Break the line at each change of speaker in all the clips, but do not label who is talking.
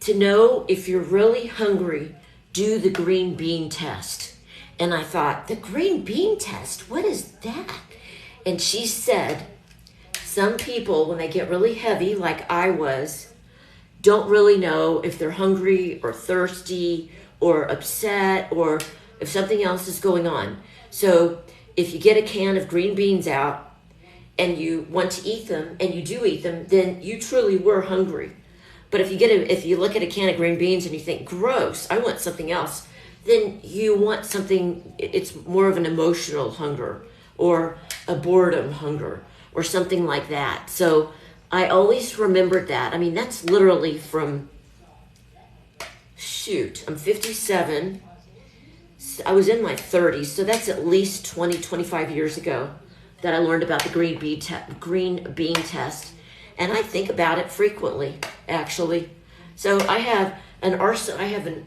to know if you're really hungry, do the green bean test. And I thought, the green bean test, what is that? And she said, some people, when they get really heavy, like I was, don't really know if they're hungry or thirsty or upset or if something else is going on. So if you get a can of green beans out and you want to eat them and you do eat them, then you truly were hungry. But if you look at a can of green beans and you think, gross, I want something else, then you want something, it's more of an emotional hunger or a boredom hunger or something like that. So I always remembered that. I mean, that's literally from, I'm 57. I was in my 30s, so that's at least 20, 25 years ago that I learned about the green bean test. And I think about it frequently, actually. So I have an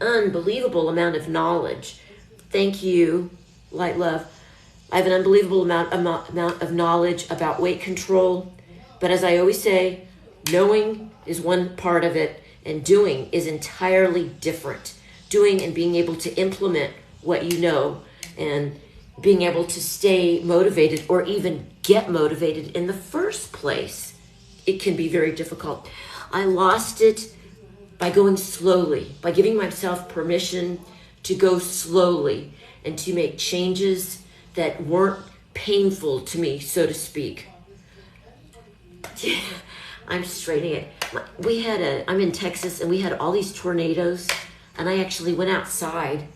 unbelievable amount of knowledge. Thank you, Light Love. I have an unbelievable amount of knowledge about weight control. But as I always say, knowing is one part of it, and doing is entirely different. Doing and being able to implement what you know and being able to stay motivated or even get motivated in the first place, it can be very difficult. I lost it by going slowly, by giving myself permission to go slowly and to make changes that weren't painful to me, so to speak. I'm straightening it. I'm in Texas and we had all these tornadoes, and I actually went outside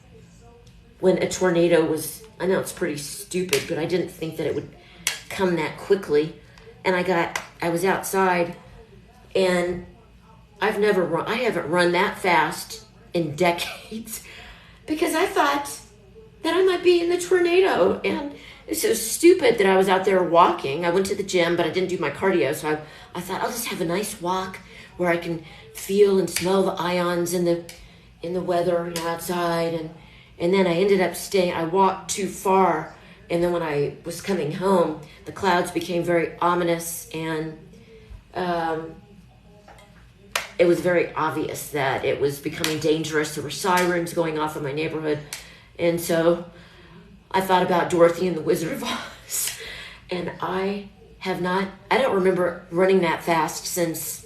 when a tornado was, I know it's pretty stupid, but I didn't think that it would come that quickly. And I was outside, and I haven't run that fast in decades because I thought that I might be in the tornado. And it's so stupid that I was out there walking. I went to the gym, but I didn't do my cardio. So I thought I'll just have a nice walk where I can feel and smell the ions in the weather outside. And then I ended up I walked too far. And then when I was coming home, the clouds became very ominous, and it was very obvious that it was becoming dangerous. There were sirens going off in my neighborhood. And so I thought about Dorothy and the Wizard of Oz. And I don't remember running that fast since,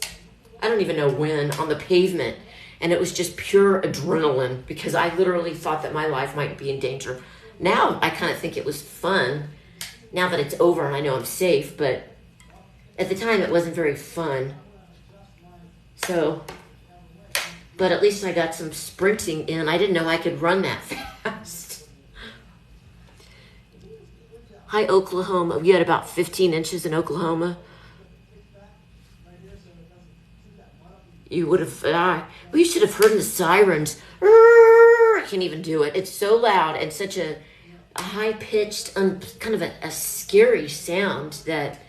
I don't even know when, on the pavement. And it was just pure adrenaline because I literally thought that my life might be in danger. Now I kind of think it was fun, now that it's over and I know I'm safe, but at the time it wasn't very fun. So, but at least I got some sprinting in. I didn't know I could run that fast. Hi, Oklahoma. We had about 15 inches in Oklahoma. You would have, we should have heard the sirens. I can't even do it. It's so loud and such a high-pitched, kind of a scary sound that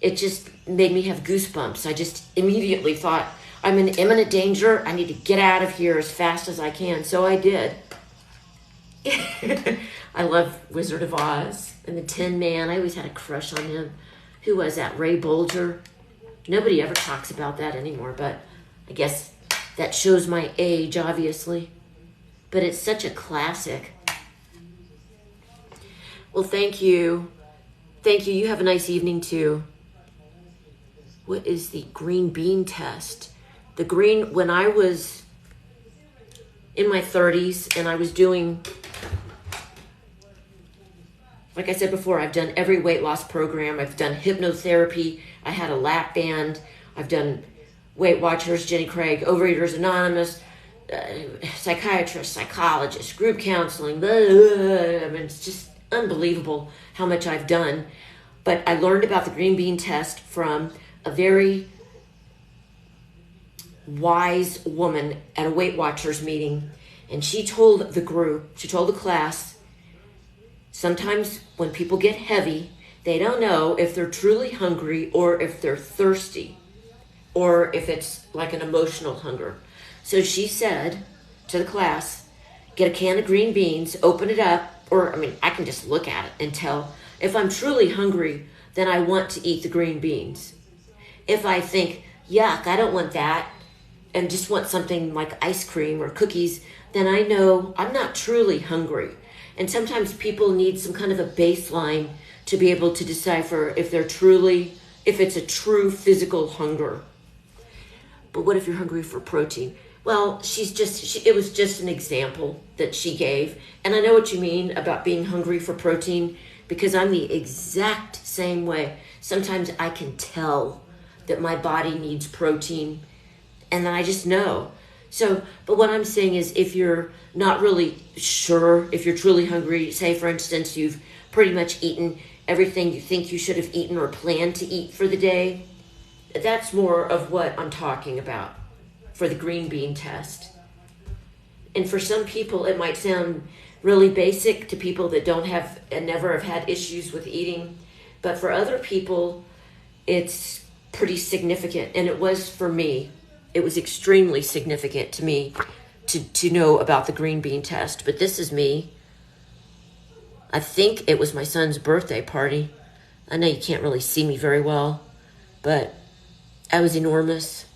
it just made me have goosebumps. I just immediately thought, I'm in imminent danger. I need to get out of here as fast as I can. So I did. I love Wizard of Oz and the Tin Man. I always had a crush on him. Who was that? Ray Bolger? Nobody ever talks about that anymore, but I guess that shows my age, obviously. But it's such a classic. Well, thank you. Thank you. You have a nice evening, too. What is the green bean test? When I was in my 30s and I was doing, like I said before, I've done every weight loss program. I've done hypnotherapy. I had a lap band. I've done Weight Watchers, Jenny Craig, Overeaters Anonymous, psychiatrist, psychologist, group counseling. Blah, blah, blah. I mean, it's just unbelievable how much I've done. But I learned about the green bean test from a very wise woman at a Weight Watchers meeting. And she told the class, sometimes when people get heavy, they don't know if they're truly hungry or if they're thirsty, or if it's like an emotional hunger. So she said to the class, get a can of green beans, open it up, I can just look at it and tell. If I'm truly hungry, then I want to eat the green beans. If I think, yuck, I don't want that, and just want something like ice cream or cookies, then I know I'm not truly hungry. And sometimes people need some kind of a baseline to be able to decipher if it's a true physical hunger. But what if you're hungry for protein? Well, it was just an example that she gave. And I know what you mean about being hungry for protein, because I'm the exact same way. Sometimes I can tell that my body needs protein, and then I just know. So, but what I'm saying is, if you're not really sure, if you're truly hungry, say for instance, you've pretty much eaten everything you think you should have eaten or planned to eat for the day, that's more of what I'm talking about for the green bean test. And for some people, it might sound really basic to people that don't have and never have had issues with eating. But for other people, it's pretty significant. And it was for me. It was extremely significant to me to know about the green bean test. But this is me. I think it was my son's birthday party. I know you can't really see me very well, but I was enormous.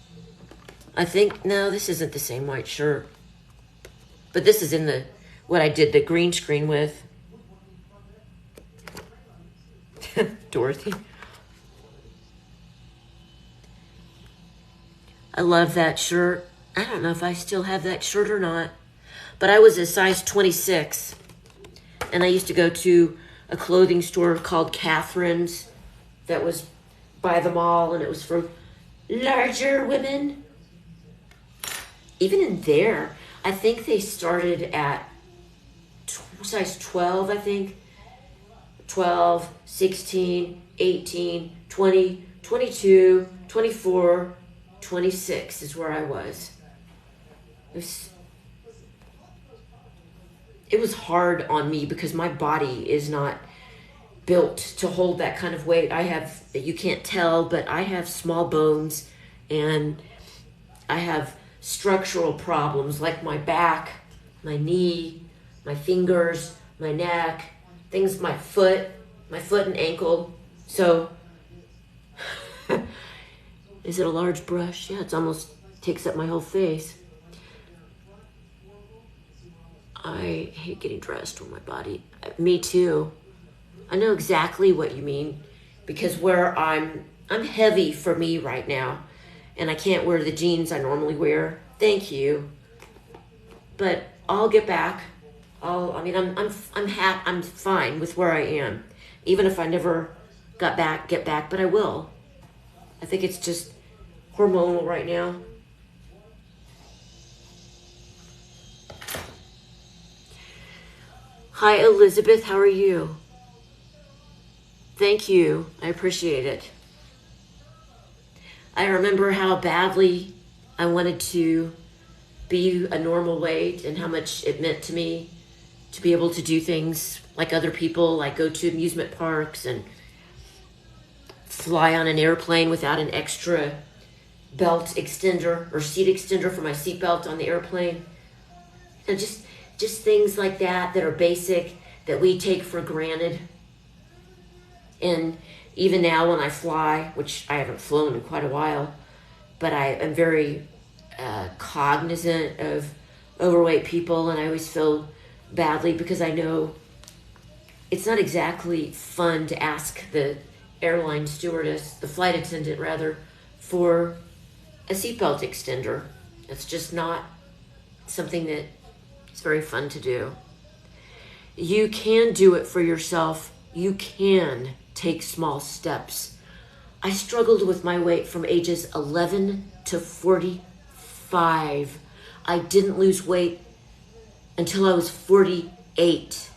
I think, no, this isn't the same white shirt. But this is in what I did the green screen with. Dorothy. I love that shirt. I don't know if I still have that shirt or not. But I was a size 26. And I used to go to a clothing store called Catherine's that was by the mall, and it was for larger women. Even in there, I think they started at size 12, I think. 12, 16, 18, 20, 22, 24, 26 is where I was. It was hard on me because my body is not built to hold that kind of weight. You can't tell, but I have small bones, and I have structural problems like my back, my knee, my fingers, my neck, my foot and ankle. So, is it a large brush? Yeah, it almost takes up my whole face. I hate getting dressed on my body. Me too. I know exactly what you mean, because where I'm heavy for me right now, and I can't wear the jeans I normally wear. Thank you. But I'll get back. I'm fine with where I am, even if I never get back, but I will. I think it's just hormonal right now. Hi, Elizabeth. How are you? Thank you. I appreciate it. I remember how badly I wanted to be a normal weight and how much it meant to me to be able to do things like other people, like go to amusement parks and fly on an airplane without an extra belt extender or seat extender for my seatbelt on the airplane. And just things like that are basic, that we take for granted. And even now when I fly, which I haven't flown in quite a while, but I am very cognizant of overweight people, and I always feel badly because I know it's not exactly fun to ask the airline stewardess, the flight attendant rather, for a seatbelt extender. It's just not something that it's very fun to do. You can do it for yourself. You can take small steps. I struggled with my weight from ages 11 to 45. I didn't lose weight until I was 48.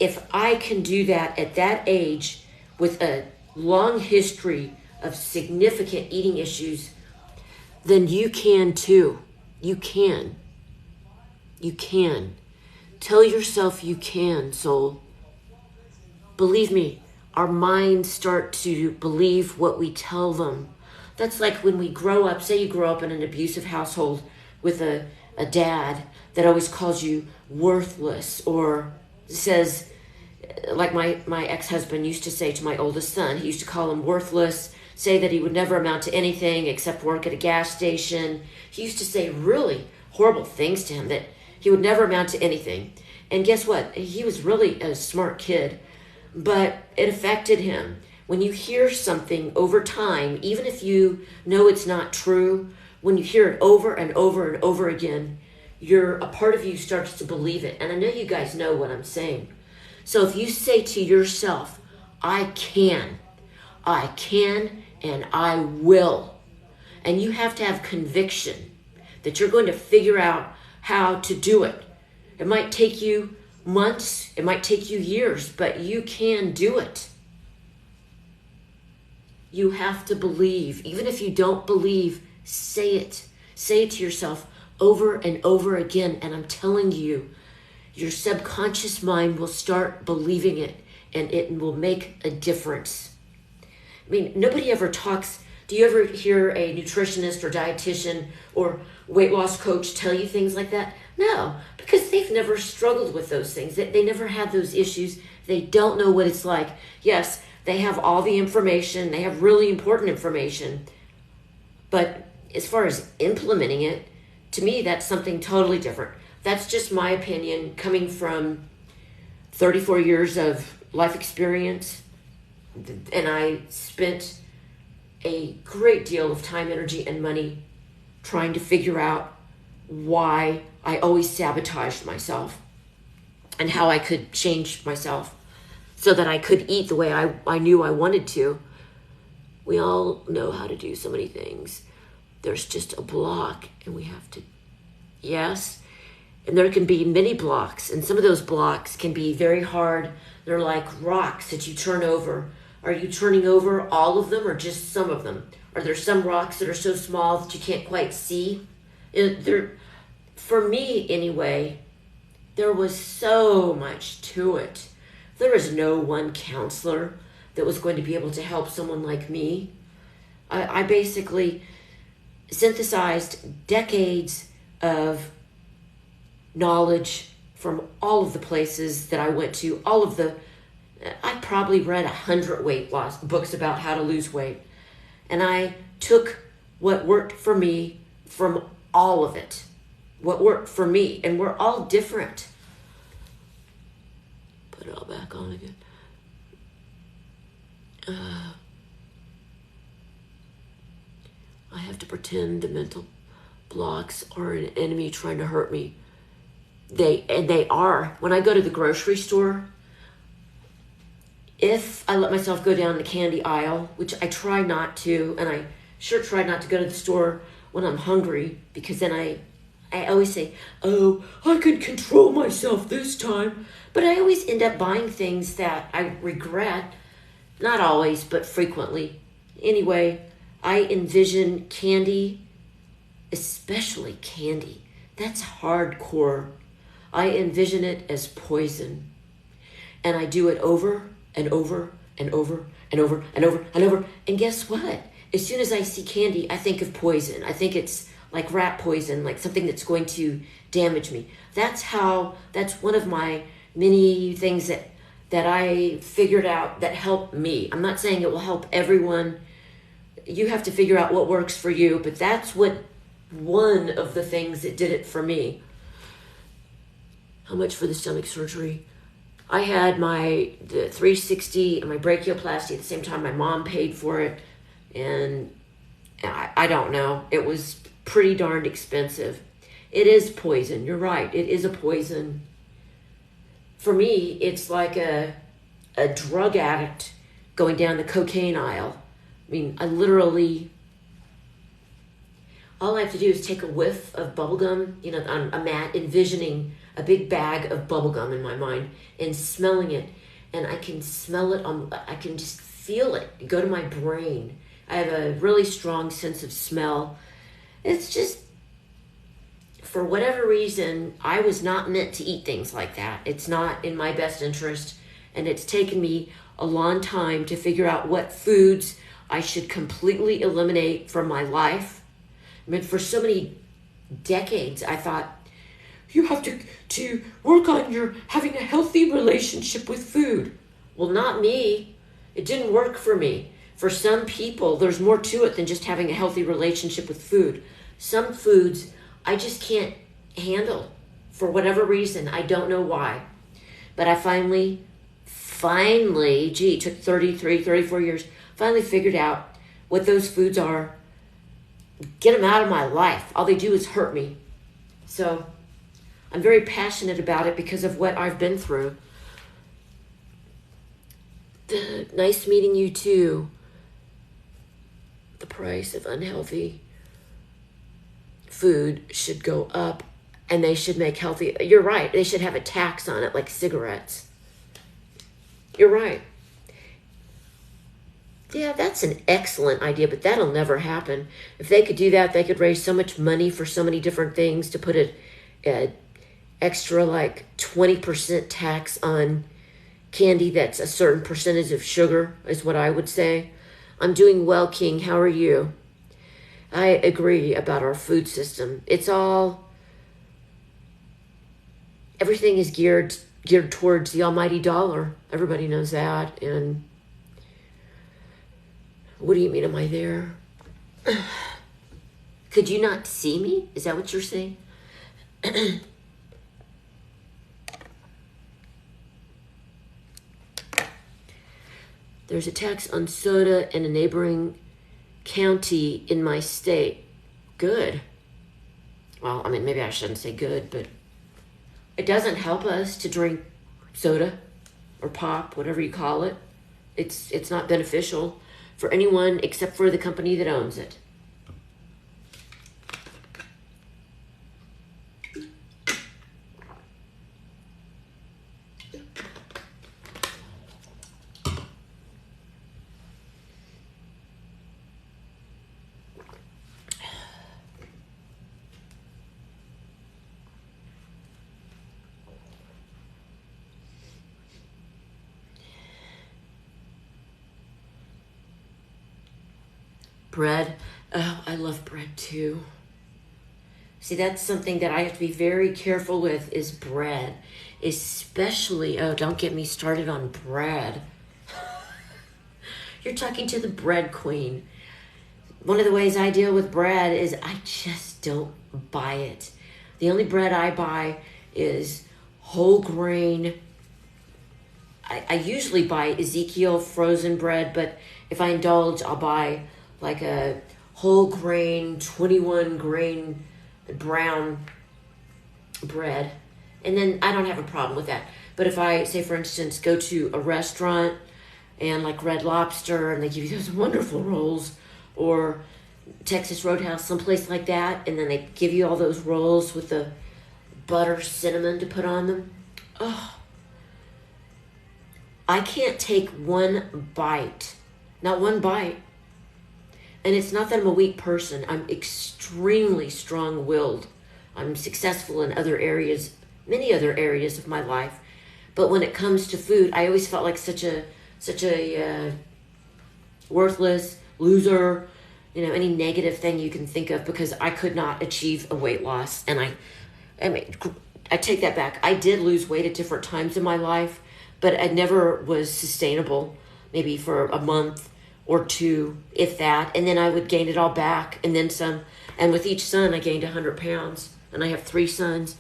If I can do that at that age with a long history of significant eating issues, then you can too. You can. You can. Tell yourself you can, soul. Believe me, our minds start to believe what we tell them. That's like when we grow up, say you grow up in an abusive household with a dad that always calls you worthless, or says, like my ex-husband used to say to my oldest son, he used to call him worthless, say that he would never amount to anything except work at a gas station. He used to say really horrible things to him, that he would never amount to anything. And guess what? He was really a smart kid, but it affected him. When you hear something over time, even if you know it's not true, when you hear it over and over and over again, a part of you starts to believe it. And I know you guys know what I'm saying. So if you say to yourself, I can, and I will, and you have to have conviction that you're going to figure out how to do it. It might take you months, it might take you years, but you can do it. You have to believe. Even if you don't believe, say it. Say it to yourself over and over again. And I'm telling you, your subconscious mind will start believing it, and it will make a difference. I mean, nobody ever talks. Do you ever hear a nutritionist or dietitian or weight loss coach tell you things like that? No, because they've never struggled with those things. They never had those issues. They don't know what it's like. Yes, they have all the information. They have really important information. But as far as implementing it, to me, that's something totally different. That's just my opinion, coming from 34 years of life experience. And I spent a great deal of time, energy, and money trying to figure out why I always sabotaged myself and how I could change myself so that I could eat the way I knew I wanted to. We all know how to do so many things. There's just a block, and we have to, yes. And there can be many blocks, and some of those blocks can be very hard. They're like rocks that you turn over. Are you turning over all of them or just some of them? Are there some rocks that are so small that you can't quite see? For me, anyway, there was so much to it. There was no one counselor that was going to be able to help someone like me. I basically synthesized decades of knowledge from all of the places that I went to, I probably read 100 weight loss books about how to lose weight. And I took what worked for me from all of it. What worked for me. And we're all different. Put it all back on again. I have to pretend the mental blocks are an enemy trying to hurt me. They are. When I go to the grocery store, if I let myself go down the candy aisle, which I try not to, and I sure try not to go to the store when I'm hungry, because then I always say, oh, I could control myself this time. But I always end up buying things that I regret. Not always, but frequently. Anyway, I envision candy, especially candy. That's hardcore. I envision it as poison. And I do it over and over and over and over and over and over. And guess what? As soon as I see candy, I think of poison. I think it's like rat poison, like something that's going to damage me. That's one of my many things that I figured out that helped me. I'm not saying it will help everyone. You have to figure out what works for you, but that's one of the things that did it for me. How much for the stomach surgery? I had the 360 and my brachioplasty at the same time. My mom paid for it, and I don't know. It was pretty darned expensive. It is poison. You're right. It is a poison. For me, it's like a drug addict going down the cocaine aisle. I mean, all I have to do is take a whiff of bubblegum. I'm envisioning a big bag of bubblegum in my mind and smelling it. And I can smell it. I can just feel it go to my brain. I have a really strong sense of smell. It's just, for whatever reason, I was not meant to eat things like that. It's not in my best interest. And it's taken me a long time to figure out what foods I should completely eliminate from my life. I mean, for so many decades, I thought, you have to work on having a healthy relationship with food. Well, not me. It didn't work for me. For some people, there's more to it than just having a healthy relationship with food. Some foods I just can't handle for whatever reason. I don't know why. But I finally, it took 33, 34 years, finally figured out what those foods are. Get them out of my life. All they do is hurt me. So I'm very passionate about it because of what I've been through. Nice meeting you too. The price of unhealthy food should go up, and they should make healthy. You're right. They should have a tax on it like cigarettes. You're right. Yeah, that's an excellent idea, but that'll never happen. If they could do that, they could raise so much money for so many different things to put an extra like 20% tax on candy that's a certain percentage of sugar is what I would say. I'm doing well, King. How are you? I agree about our food system. Everything is geared towards the almighty dollar. Everybody knows that. And what do you mean, am I there? Could you not see me? Is that what you're saying? There's a tax on soda in a neighboring county in my state. Good. Well, I mean, maybe I shouldn't say good, but it doesn't help us to drink soda or pop, whatever you call it. It's not beneficial for anyone except for the company that owns it. Bread. Oh, I love bread too. See, that's something that I have to be very careful with is bread. Especially, don't get me started on bread. You're talking to the bread queen. One of the ways I deal with bread is I just don't buy it. The only bread I buy is whole grain. I usually buy Ezekiel frozen bread, but if I indulge, I'll buy like a whole grain, 21 grain brown bread. And then I don't have a problem with that. But if I, say for instance, go to a restaurant and like Red Lobster and they give you those wonderful rolls, or Texas Roadhouse, someplace like that, and then they give you all those rolls with the butter, cinnamon to put on them. Oh, I can't take one bite. Not one bite. And it's not that I'm a weak person. I'm extremely strong-willed. I'm successful in other areas, many other areas of my life. But when it comes to food, I always felt like such a worthless loser, any negative thing you can think of, because I could not achieve a weight loss. And I take that back. I did lose weight at different times in my life, but it never was sustainable, maybe for a month or two, if that, and then I would gain it all back, and then some. And with each son, I gained 100 pounds, and I have 3 sons.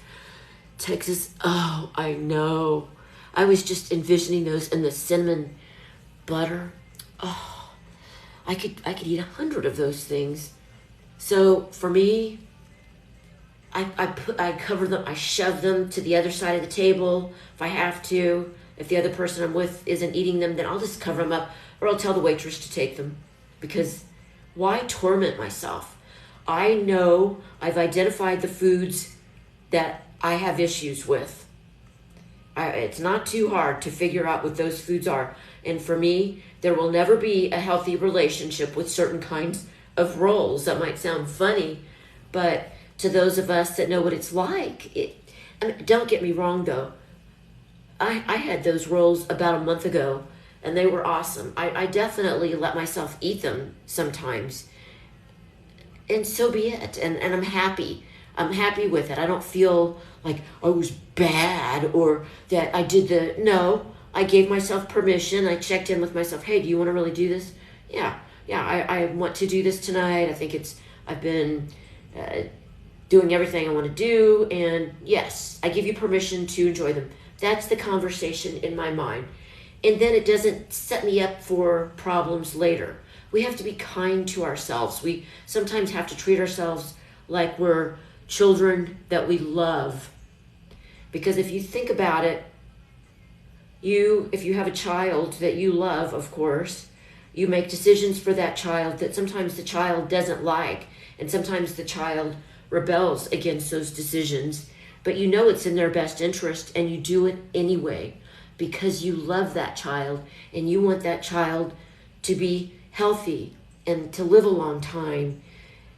Texas, oh, I know. I was just envisioning those and the cinnamon butter. Oh, I could eat 100 of those things. So for me, I cover them, I shove them to the other side of the table if I have to. If the other person I'm with isn't eating them, then I'll just cover them up, or I'll tell the waitress to take them. Because why torment myself? I know I've identified the foods that I have issues with. It's not too hard to figure out what those foods are. And for me, there will never be a healthy relationship with certain kinds of rolls. That might sound funny, but to those of us that know what it's like, don't get me wrong though. I had those rolls about a month ago, and they were awesome. I definitely let myself eat them sometimes. And so be it. And I'm happy. I'm happy with it. I don't feel like I was bad or that no, I gave myself permission. I checked in with myself. Hey, do you want to really do this? I want to do this tonight. I think I've been doing everything I want to do. And yes, I give you permission to enjoy them. That's the conversation in my mind. And then it doesn't set me up for problems later. We have to be kind to ourselves. We sometimes have to treat ourselves like we're children that we love. Because if you think about it, if you have a child that you love, of course, you make decisions for that child that sometimes the child doesn't like, and sometimes the child rebels against those decisions, but you know it's in their best interest, and you do it anyway because you love that child and you want that child to be healthy and to live a long time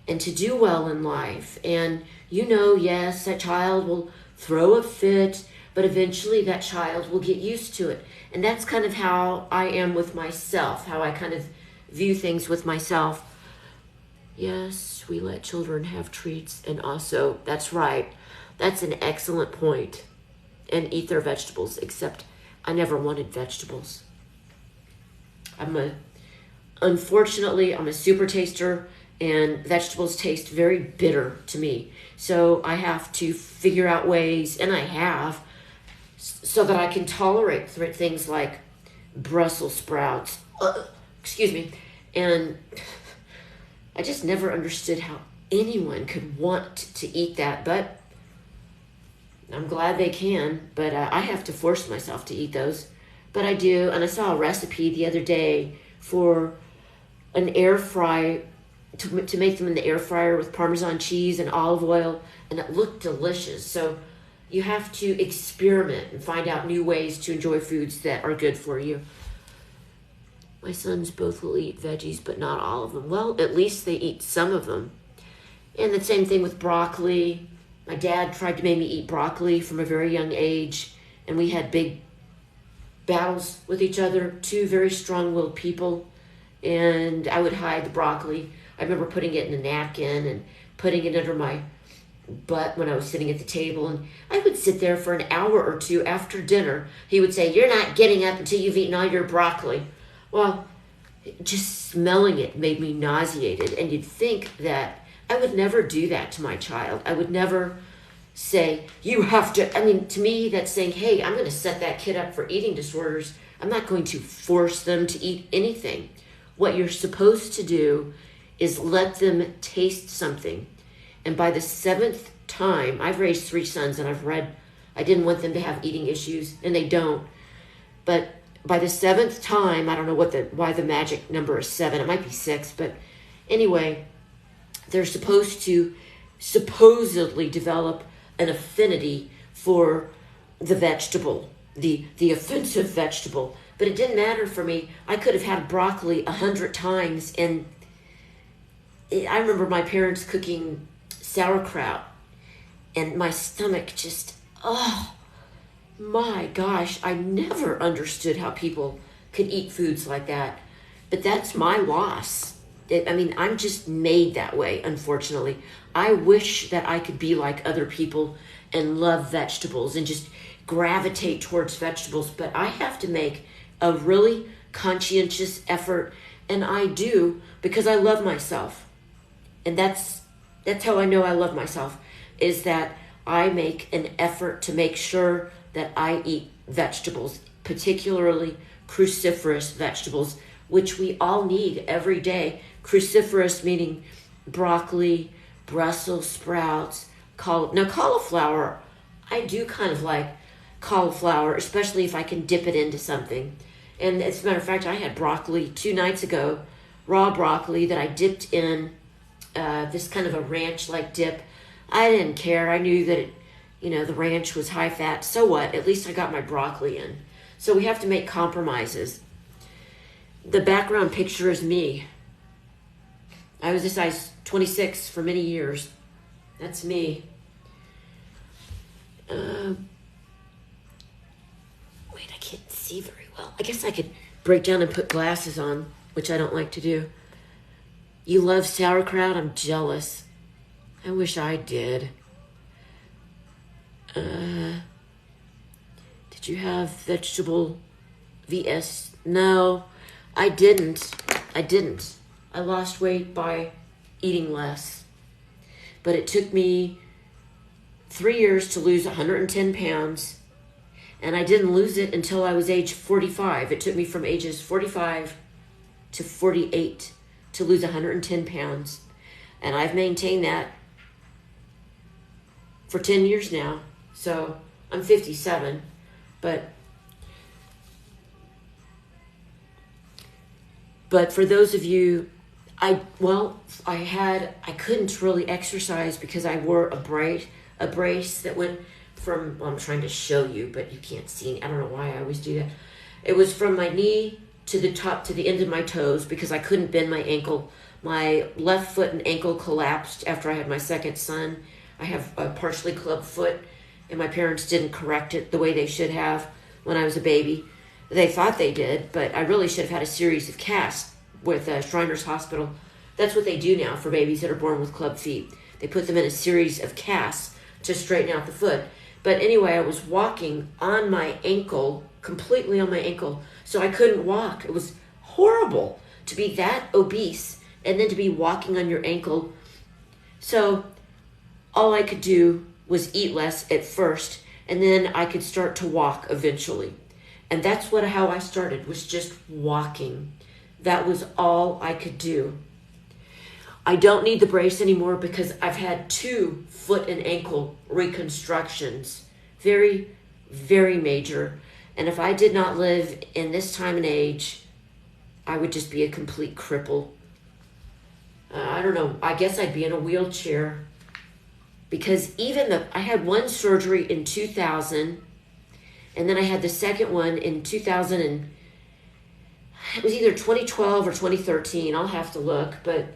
and to do well in life. And you know, yes, that child will throw a fit, but eventually that child will get used to it. And that's kind of how I am with myself, how I kind of view things with myself. Yes, we let children have treats, and also, that's right, that's an excellent point, and eat their vegetables, except I never wanted vegetables. Unfortunately, I'm a super taster, and vegetables taste very bitter to me. So I have to figure out ways, and I have, so that I can tolerate things like Brussels sprouts. Excuse me. And I just never understood how anyone could want to eat that, but I'm glad they can. But I have to force myself to eat those. But I do, and I saw a recipe the other day for an air fry, to make them in the air fryer with Parmesan cheese and olive oil, and it looked delicious. So you have to experiment and find out new ways to enjoy foods that are good for you. My sons both will eat veggies, but not all of them. Well, at least they eat some of them. And the same thing with broccoli. My dad tried to make me eat broccoli from a very young age, and we had big battles with each other, two very strong-willed people, and I would hide the broccoli. I remember putting it in a napkin and putting it under my butt when I was sitting at the table, and I would sit there for an hour or two after dinner. He would say, "You're not getting up until you've eaten all your broccoli." Well, just smelling it made me nauseated, and you'd think that I would never do that to my child. I would never say, "You have to," I mean, to me, that's saying, "Hey, I'm going to set that kid up for eating disorders. I'm not going to force them to eat anything." What you're supposed to do is let them taste something. And by the 7th time, I've raised 3 sons, and I didn't want them to have eating issues, and they don't. But by the 7th time, I don't know why the magic number is 7. It might be 6, but anyway, they're supposed to supposedly develop an affinity for the vegetable, the offensive vegetable. But it didn't matter for me. I could have had broccoli 100 times, and I remember my parents cooking sauerkraut, and my stomach just, oh my gosh, I never understood how people could eat foods like that. But that's my loss. I'm just made that way, unfortunately. I wish that I could be like other people and love vegetables and just gravitate towards vegetables, but I have to make a really conscientious effort, and I do, because I love myself. And that's how I know I love myself, is that I make an effort to make sure that I eat vegetables, particularly cruciferous vegetables, which we all need every day. Cruciferous meaning broccoli, Brussels sprouts, cauliflower. I do kind of like cauliflower, especially if I can dip it into something. And as a matter of fact, I had broccoli 2 nights ago, raw broccoli that I dipped in this kind of a ranch-like dip. I didn't care. I knew that the ranch was high fat. So what? At least I got my broccoli in. So we have to make compromises. The background picture is me. I was a size 26 for many years. That's me. Wait, I can't see very well. I guess I could break down and put glasses on, which I don't like to do. You love sauerkraut? I'm jealous. I wish I did. Did you have vegetable vs? No, I didn't. I didn't. I lost weight by eating less. But it took me 3 years to lose 110 pounds. And I didn't lose it until I was age 45. It took me from ages 45 to 48 to lose 110 pounds. And I've maintained that for 10 years now. So I'm 57. But for those of you, I couldn't really exercise because I wore a brace that went from, well, I'm trying to show you, but you can't see. I don't know why I always do that. It was from my knee to the top, to the end of my toes, because I couldn't bend my ankle. My left foot and ankle collapsed after I had my second son. I have a partially club foot, and my parents didn't correct it the way they should have when I was a baby. They thought they did, but I really should have had a series of casts with Shriners Hospital. That's what they do now for babies that are born with club feet. They put them in a series of casts to straighten out the foot. But anyway, I was walking on my ankle, completely on my ankle, so I couldn't walk. It was horrible to be that obese and then to be walking on your ankle. So all I could do was eat less at first, and then I could start to walk eventually. And that's how I started, was just walking. That was all I could do. I don't need the brace anymore because I've had 2 foot and ankle reconstructions. Very, very major. And if I did not live in this time and age, I would just be a complete cripple. I don't know. I guess I'd be in a wheelchair. Because I had one surgery in 2000, and then I had the second one in 2000, and it was either 2012 or 2013. I'll have to look, but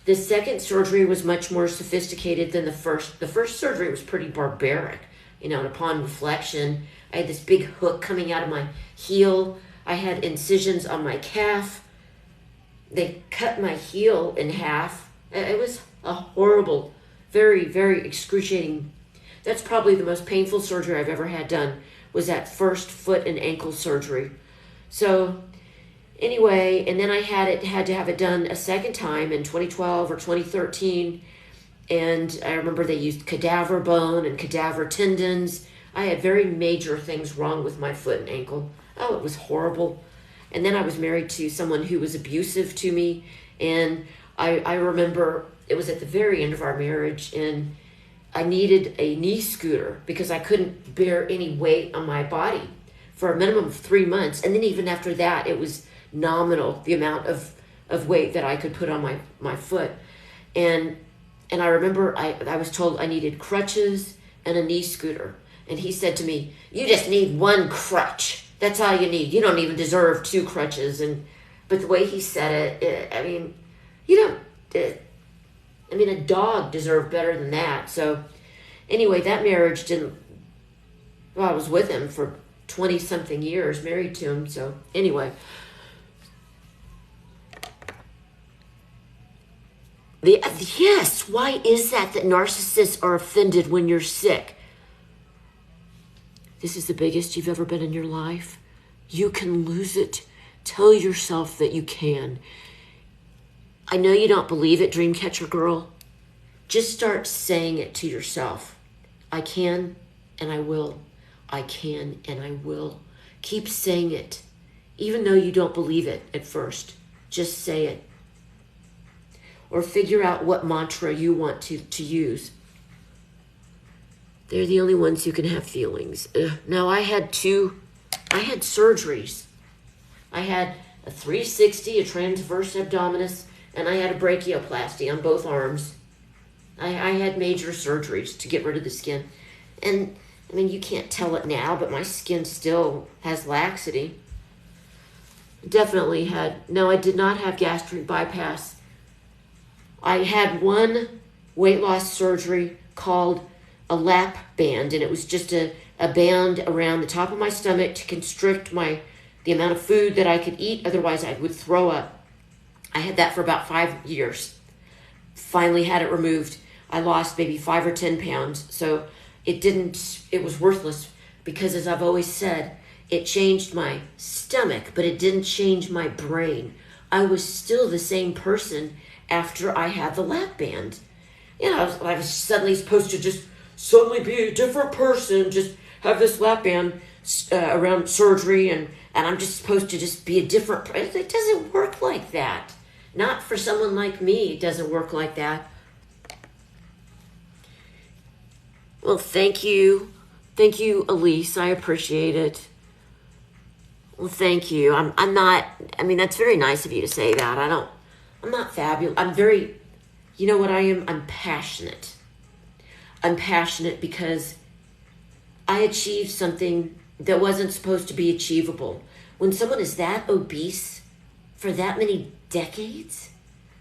the second surgery was much more sophisticated than the first. The first surgery was pretty barbaric, and upon reflection, I had this big hook coming out of my heel. I had incisions on my calf. They cut my heel in half. It was a horrible, very, very excruciating. That's probably the most painful surgery I've ever had done, was that first foot and ankle surgery. So anyway, and then I had to have it done a second time in 2012 or 2013. And I remember they used cadaver bone and cadaver tendons. I had very major things wrong with my foot and ankle. Oh, it was horrible. And then I was married to someone who was abusive to me. And I remember it was at the very end of our marriage, and I needed a knee scooter because I couldn't bear any weight on my body for a minimum of 3 months. And then even after that, it was nominal, the amount of weight that I could put on my foot. And I remember I was told I needed crutches and a knee scooter. And he said to me, "You just need 1 crutch. That's all you need. You don't even deserve 2 crutches." But the way he said it, a dog deserved better than that. So anyway, that marriage I was with him for 20 something years, married to him. So anyway, yes, why is that narcissists are offended when you're sick? This is the biggest you've ever been in your life. You can lose it. Tell yourself that you can. I know you don't believe it, dreamcatchergirl. Just start saying it to yourself. I can and I will. I can and I will. Keep saying it, even though you don't believe it at first. Just say it. Or figure out what mantra you want to use. They're the only ones who can have feelings. Now, I had surgeries. I had a 360, a transverse abdominis, and I had a brachioplasty on both arms. I had major surgeries to get rid of the skin. And, you can't tell it now, but my skin still has laxity. I did not have gastric bypass. I had one weight loss surgery called a lap band, and it was just a band around the top of my stomach to constrict the amount of food that I could eat, otherwise I would throw up. I had that for about 5 years. Finally had it removed. I lost maybe 5 or 10 pounds, so it was worthless, because as I've always said, it changed my stomach, but it didn't change my brain. I was still the same person after I had the lap band. I was suddenly supposed to just suddenly be a different person, just have this lap band around surgery, and I'm just supposed to just be a different person. It doesn't work like that. Not for someone like me, it doesn't work like that. Well, thank you. Thank you, Elise. I appreciate it. Well, thank you. I'm not, I mean, that's very nice of you to say that. I'm not fabulous. I'm very, you know what I am? I'm passionate. I'm passionate because I achieved something that wasn't supposed to be achievable. When someone is that obese for that many decades,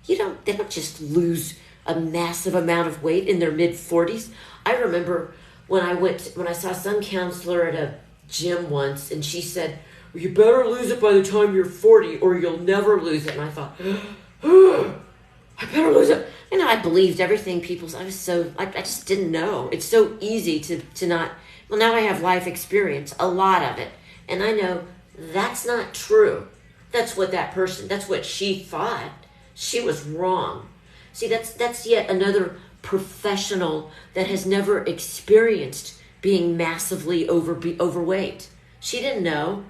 they don't just lose a massive amount of weight in their mid-40s. I remember when I saw some counselor at a gym once, and she said, well, you better lose it by the time you're 40 or you'll never lose it. And I thought, I better lose it. I believed everything people said. I just didn't know. It's so easy to not, well, now I have life experience, a lot of it. And I know that's not true. That's what she thought. She was wrong. See, that's yet another professional that has never experienced being massively overweight. She didn't know.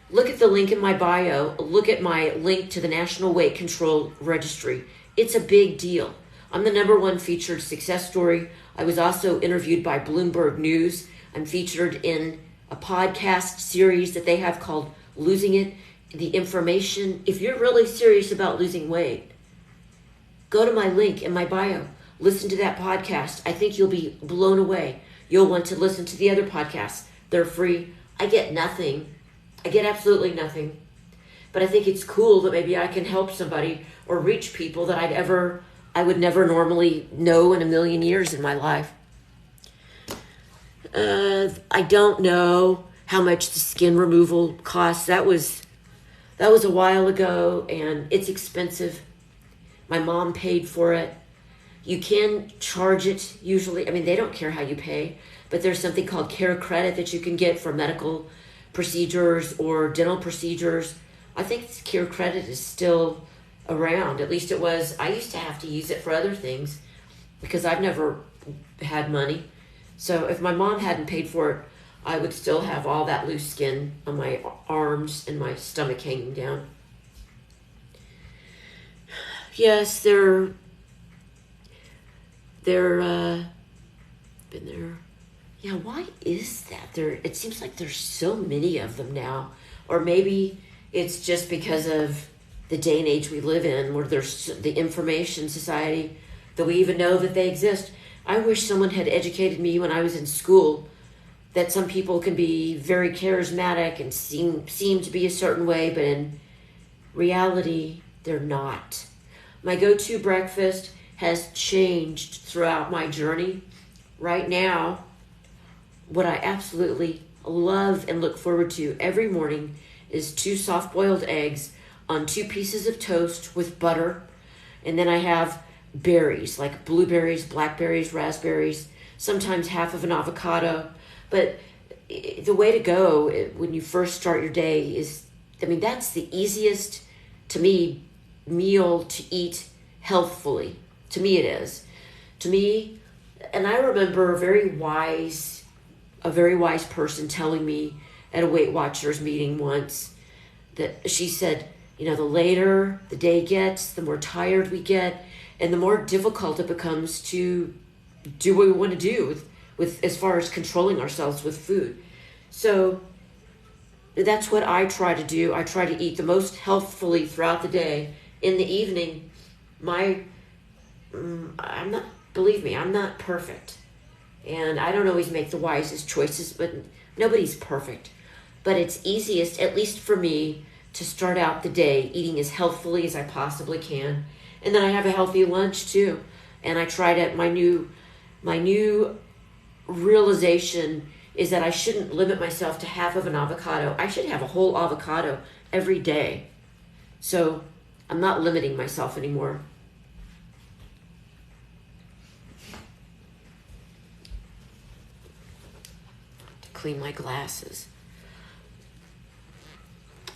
Look at the link in my bio. Look at my link to the National Weight Control Registry. It's a big deal. I'm the #1 featured success story. I was also interviewed by Bloomberg News. I'm featured in a podcast series that they have called Losing It. The information, if you're really serious about losing weight, go to my link in my bio. Listen to that podcast. I think you'll be blown away. You'll want to listen to the other podcasts. They're free. I get nothing. I get absolutely nothing. But I think it's cool that maybe I can help somebody or reach people that I would never normally know in a million years in my life. I don't know how much the skin removal costs. That was a while ago, and it's expensive. My mom paid for it. You can charge it usually. I mean, they don't care how you pay, but there's something called care credit that you can get for medical procedures or dental procedures. I think care credit is still around. At least it was. I used to have to use it for other things because I've never had money. So if my mom hadn't paid for it, I would still have all that loose skin on my arms and my stomach hanging down. Yes, they're been there. Yeah, why is that? It seems like there's so many of them now. Or maybe it's just because of the day and age we live in, where there's the information society that we even know that they exist. I wish someone had educated me when I was in school that some people can be very charismatic and seem to be a certain way, but in reality, they're not. My go-to breakfast has changed throughout my journey. Right now, what I absolutely love and look forward to every morning is 2 soft-boiled eggs on 2 pieces of toast with butter. And then I have berries, like blueberries, blackberries, raspberries, sometimes half of an avocado. But the way to go when you first start your day is, that's the easiest, to me, meal to eat healthfully. To me it is. To me, and I remember a very wise person telling me at a Weight Watchers meeting once that she said, the later the day gets, the more tired we get, and the more difficult it becomes to do what we want to do with as far as controlling ourselves with food. So that's what I try to do. I try to eat the most healthfully throughout the day. In the evening, believe me, I'm not perfect. And I don't always make the wisest choices, but nobody's perfect. But it's easiest, at least for me, to start out the day eating as healthfully as I possibly can. And then I have a healthy lunch too. And I try to, my new realization is that I shouldn't limit myself to half of an avocado. I should have a whole avocado every day. So I'm not limiting myself anymore. To clean my glasses.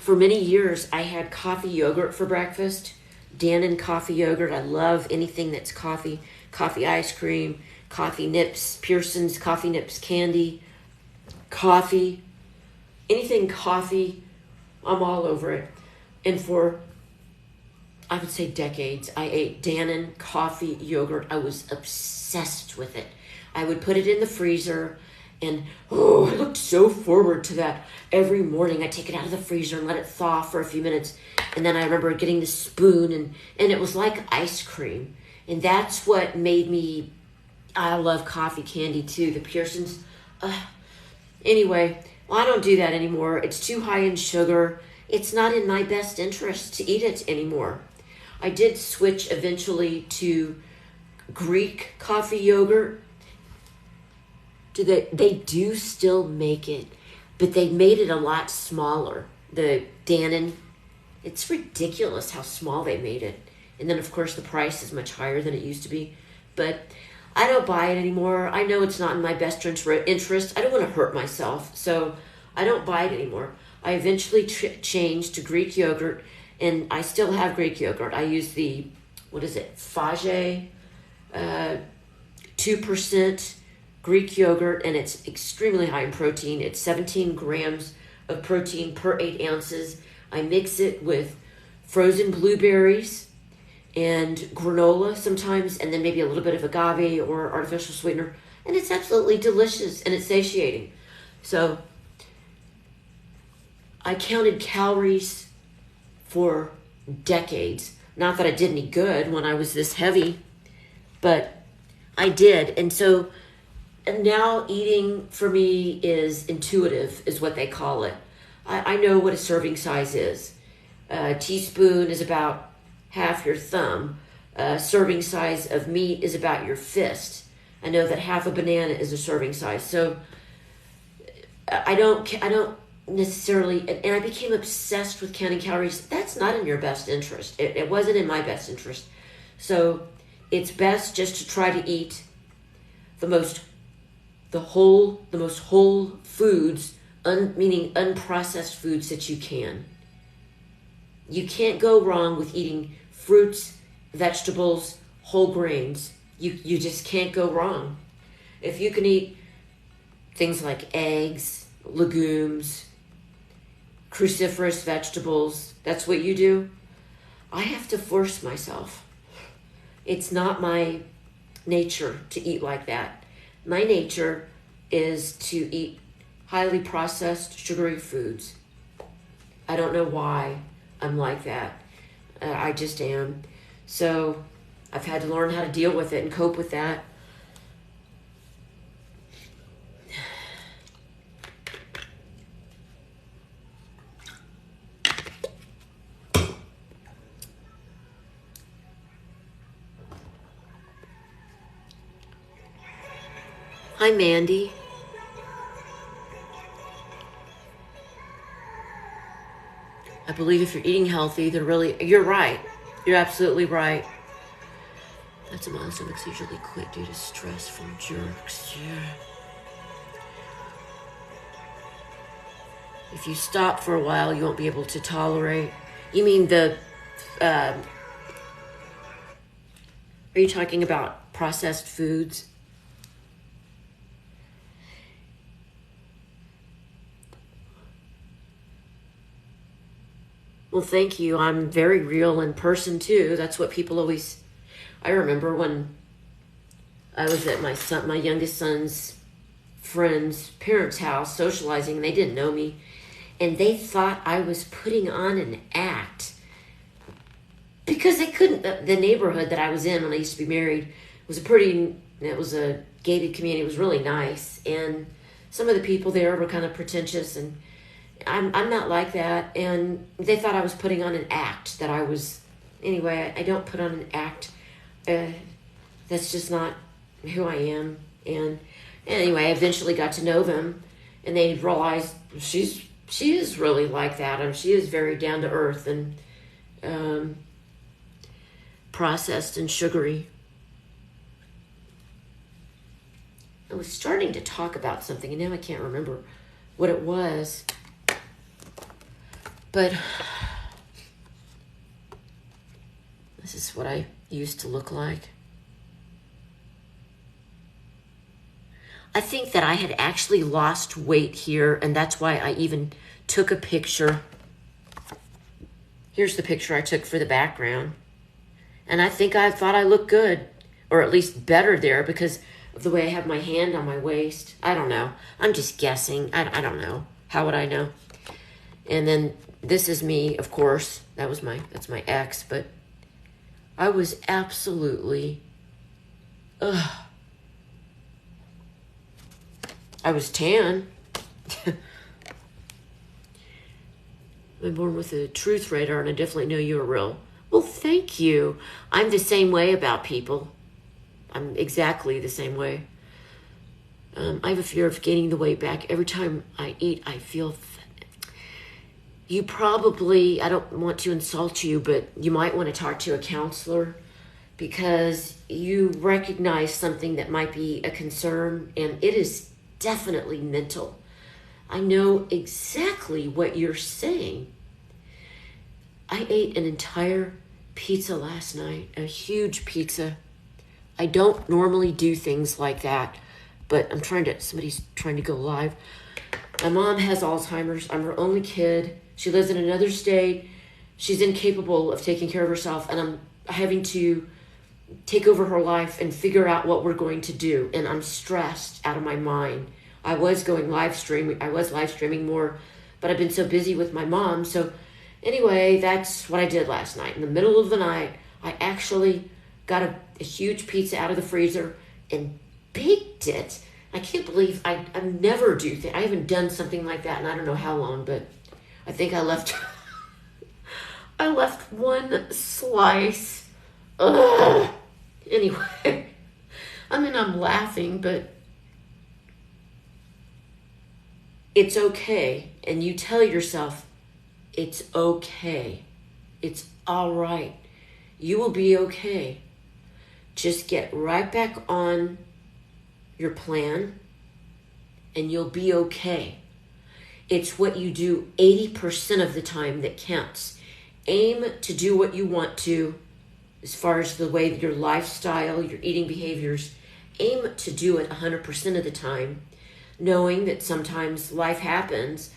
For many years, I had coffee yogurt for breakfast. Dannon coffee yogurt. I love anything that's coffee. Coffee ice cream, coffee nips, Pearson's coffee nips candy, coffee, anything coffee, I'm all over it. And for, I would say decades, I ate Dannon coffee yogurt. I was obsessed with it. I would put it in the freezer, and I looked so forward to that. Every morning I'd take it out of the freezer and let it thaw for a few minutes. And then I remember getting the spoon, and it was like ice cream. And that's what made me, I love coffee candy too, the Pearson's. Anyway, well, I don't do that anymore. It's too high in sugar. It's not in my best interest to eat it anymore. I did switch eventually to Greek coffee yogurt. They do still make it, but they made it a lot smaller. The Dannon, it's ridiculous how small they made it. And then, of course, the price is much higher than it used to be. But I don't buy it anymore. I know it's not in my best interest. I don't want to hurt myself, so I don't buy it anymore. I eventually changed to Greek yogurt, and I still have Greek yogurt. I use the, Fage 2% Greek yogurt, and it's extremely high in protein. It's 17 grams of protein per 8 ounces. I mix it with frozen blueberries and granola sometimes, and then maybe a little bit of agave or artificial sweetener, and it's absolutely delicious, and it's satiating. So I counted calories for decades. Not that I did any good when I was this heavy, but I did. And so now eating for me is intuitive, is what they call it. I know what a serving size is. A teaspoon is about half your thumb. A serving size of meat is about your fist. I know that half a banana is a serving size. So I don't necessarily, and I became obsessed with counting calories. That's not in your best interest. It wasn't in my best interest. So it's best just to try to eat the most whole foods, meaning unprocessed foods that you can. You can't go wrong with eating fruits, vegetables, whole grains. You just can't go wrong. If you can eat things like eggs, legumes, cruciferous vegetables, that's what you do. I have to force myself. It's not my nature to eat like that. My nature is to eat highly processed, sugary foods. I don't know why I'm like that. I just am. So I've had to learn how to deal with it and cope with that. Hi, Mandy. I believe if you're eating healthy, you're right. You're absolutely right. That's a my stomach's usually quit due to stress from jerks. Yeah. If you stop for a while, you won't be able to tolerate. You mean are you talking about processed foods? Well, thank you. I'm very real in person too. That's what people always. I remember when I was at my youngest son's friend's parents' house socializing, and they didn't know me, and they thought I was putting on an act because they couldn't. The neighborhood that I was in when I used to be married was it was a gated community. It was really nice, and some of the people there were kind of pretentious, and I'm not like that, and they thought I was putting on an act, that I was. Anyway, I don't put on an act. That's just not who I am. And anyway, I eventually got to know them, and they realized she is really like that. I mean, she is very down to earth and processed and sugary. I was starting to talk about something, and now I can't remember what it was. But this is what I used to look like. I think that I had actually lost weight here, and that's why I even took a picture. Here's the picture I took for the background. And I think I thought I looked good, or at least better there because of the way I have my hand on my waist. I don't know. I'm just guessing. I don't know. How would I know? And then this is me, of course. That's my ex, but I was absolutely, I was tan. I'm born with a truth radar, and I definitely know you're real. Well, thank you. I'm the same way about people. I'm exactly the same way. I have a fear of gaining the weight back. Every time I eat, I feel fat. You probably, I don't want to insult you, but you might want to talk to a counselor because you recognize something that might be a concern, and it is definitely mental. I know exactly what you're saying. I ate an entire pizza last night, a huge pizza. I don't normally do things like that, but somebody's trying to go live. My mom has Alzheimer's. I'm her only kid. She lives in another state. She's incapable of taking care of herself, and I'm having to take over her life and figure out what we're going to do, and I'm stressed out of my mind. I was live streaming more, but I've been so busy with my mom. So anyway, that's what I did last night. In the middle of the night, I actually got a huge pizza out of the freezer and baked it. I can't believe I never do things. I haven't done something like that in I don't know how long, but I think I left I left one slice. Ugh. Anyway, I'm laughing, but it's okay. And you tell yourself, it's okay. It's all right. You will be okay. Just get right back on your plan and you'll be okay. It's what you do 80% of the time that counts. Aim to do what you want to as far as the way that your lifestyle, your eating behaviors, aim to do it 100% of the time, knowing that sometimes life happens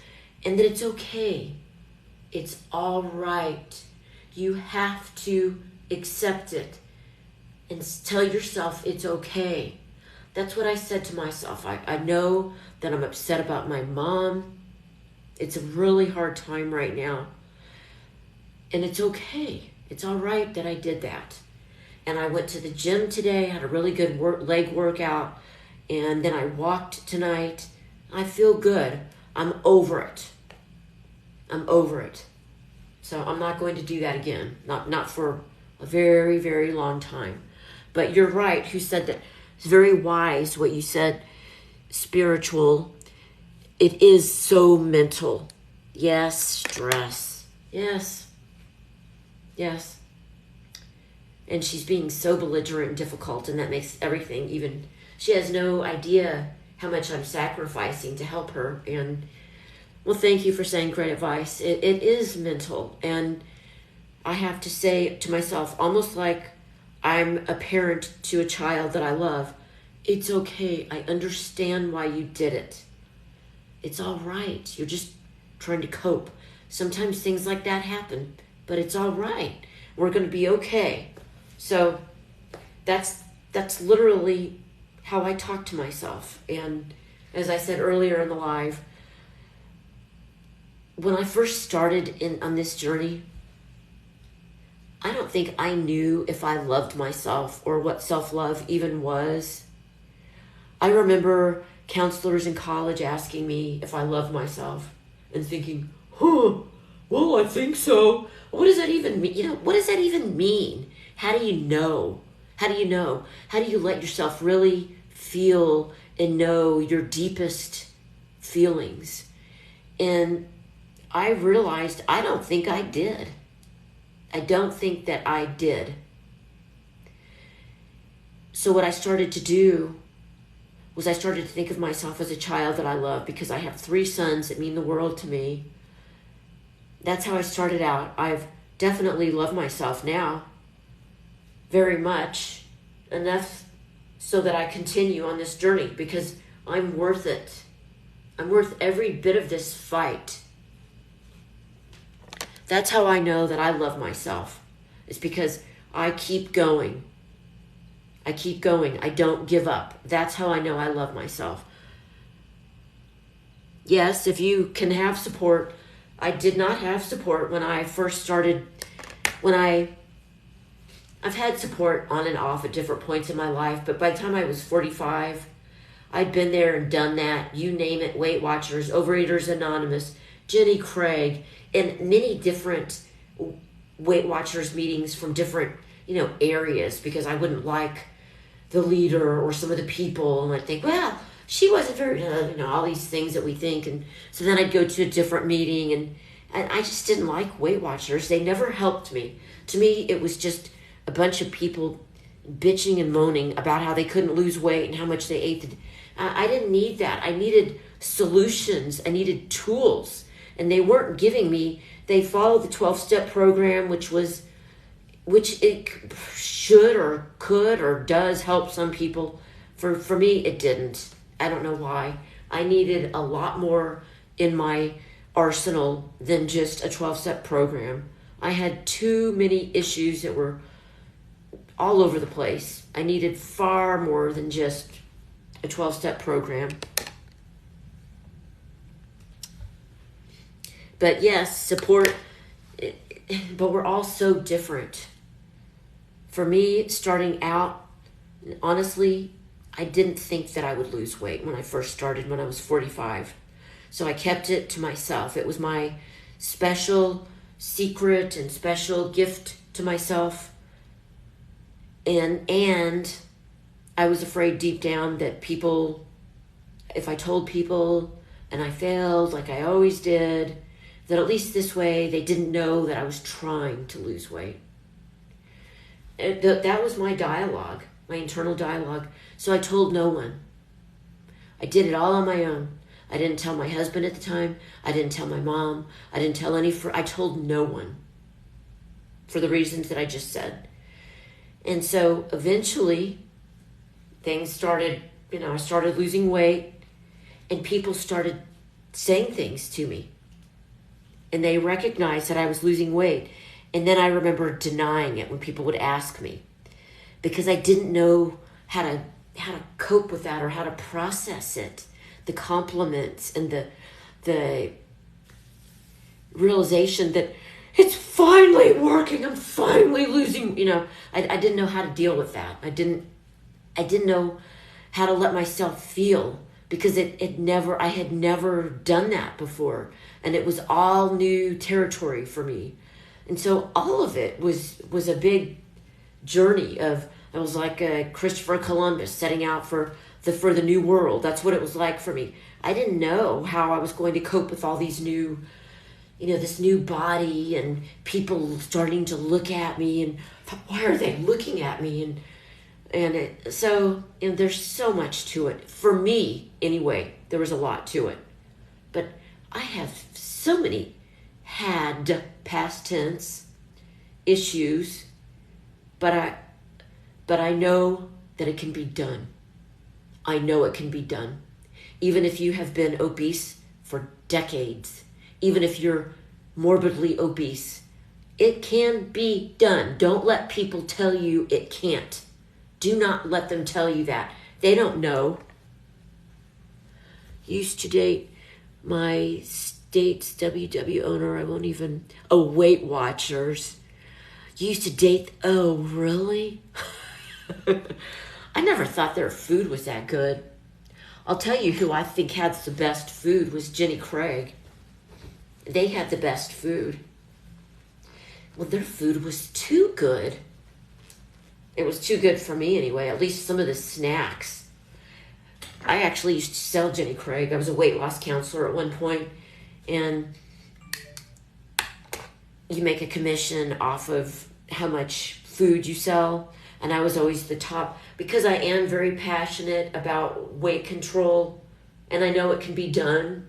and that it's okay. It's all right. You have to accept it and tell yourself it's okay. That's what I said to myself. I know that I'm upset about my mom. It's a really hard time right now. And it's okay. It's all right that I did that. And I went to the gym today, had a really good leg workout, and then I walked tonight. I feel good. I'm over it. So I'm not going to do that again. Not for a very, very long time. But you're right, who said that. It's very wise what you said, spiritual. It is so mental. Yes, stress. Yes. And she's being so belligerent and difficult, and that makes everything even... She has no idea how much I'm sacrificing to help her. And, well, thank you for saying great advice. It is mental, and I have to say to myself, almost like I'm a parent to a child that I love, it's okay. I understand why you did it. It's all right. You're just trying to cope. Sometimes things like that happen, but it's all right. We're going to be okay. So that's literally how I talk to myself. And as I said earlier in the live, when I first started on this journey, I don't think I knew if I loved myself or what self-love even was. I remember counselors in college asking me if I loved myself and thinking, well, I think so. What does that even mean? What does that even mean? How do you know? How do you let yourself really feel and know your deepest feelings? And I realized I don't think I did. I don't think that I did. So what I started to do was I started to think of myself as a child that I love, because I have 3 sons that mean the world to me. that's how I started out. I've definitely loved myself now very much, enough so that I continue on this journey because I'm worth it. I'm worth every bit of this fight. That's how I know that I love myself. It's because I keep going. I keep going. I don't give up. That's how I know I love myself. Yes, if you can have support. I did not have support when I first started. I've had support on and off at different points in my life, but by the time I was 45, I'd been there and done that. You name it, Weight Watchers, Overeaters Anonymous, Jenny Craig, and many different Weight Watchers meetings from different, areas, because I wouldn't like the leader or some of the people, and I'd think, well, she wasn't very, all these things that we think. And so then I'd go to a different meeting, and I just didn't like Weight Watchers. They never helped me. To me, it was just a bunch of people bitching and moaning about how they couldn't lose weight and how much they ate. I didn't need that. I needed solutions. I needed tools. And they weren't giving me. They followed the 12-step program, which it should or could or does help some people. For me, it didn't. I don't know why. I needed a lot more in my arsenal than just a 12-step program. I had too many issues that were all over the place. I needed far more than just a 12-step program. But yes, support, but we're all so different. For me, starting out, honestly, I didn't think that I would lose weight when I first started when I was 45. So I kept it to myself. It was my special secret and special gift to myself. And I was afraid deep down that people, if I told people and I failed like I always did, that at least this way they didn't know that I was trying to lose weight. That was my dialogue, my internal dialogue. So I told no one. I did it all on my own. I didn't tell my husband at the time. I didn't tell my mom. I didn't tell I told no one for the reasons that I just said. And so eventually things started, I started losing weight and people started saying things to me. And they recognized that I was losing weight. And then I remember denying it when people would ask me because I didn't know how to cope with that or how to process it. The compliments and the realization that it's finally working. I'm finally losing, I didn't know how to deal with that. I didn't know how to let myself feel because I had never done that before. And it was all new territory for me. And so all of it was a big journey of, I was like Christopher Columbus setting out for the new world. That's what it was like for me. I didn't know how I was going to cope with all these new, this new body and people starting to look at me and why are they looking at me? So there's so much to it. For me, anyway, there was a lot to it. But I have so many had past tense issues, but I know that it can be done. I know it can be done. Even if you have been obese for decades, even if you're morbidly obese, it can be done. Don't let people tell you it can't. Do not let them tell you that. They don't know. Used to date my state's WW owner. Weight Watchers. Used to date, oh, really? I never thought their food was that good. I'll tell you who I think had the best food was Jenny Craig. They had the best food. Well, their food was too good. It was too good for me anyway, at least some of the snacks. I actually used to sell Jenny Craig. I was a weight loss counselor at one point, and you make a commission off of how much food you sell. And I was always the top because I am very passionate about weight control and I know it can be done.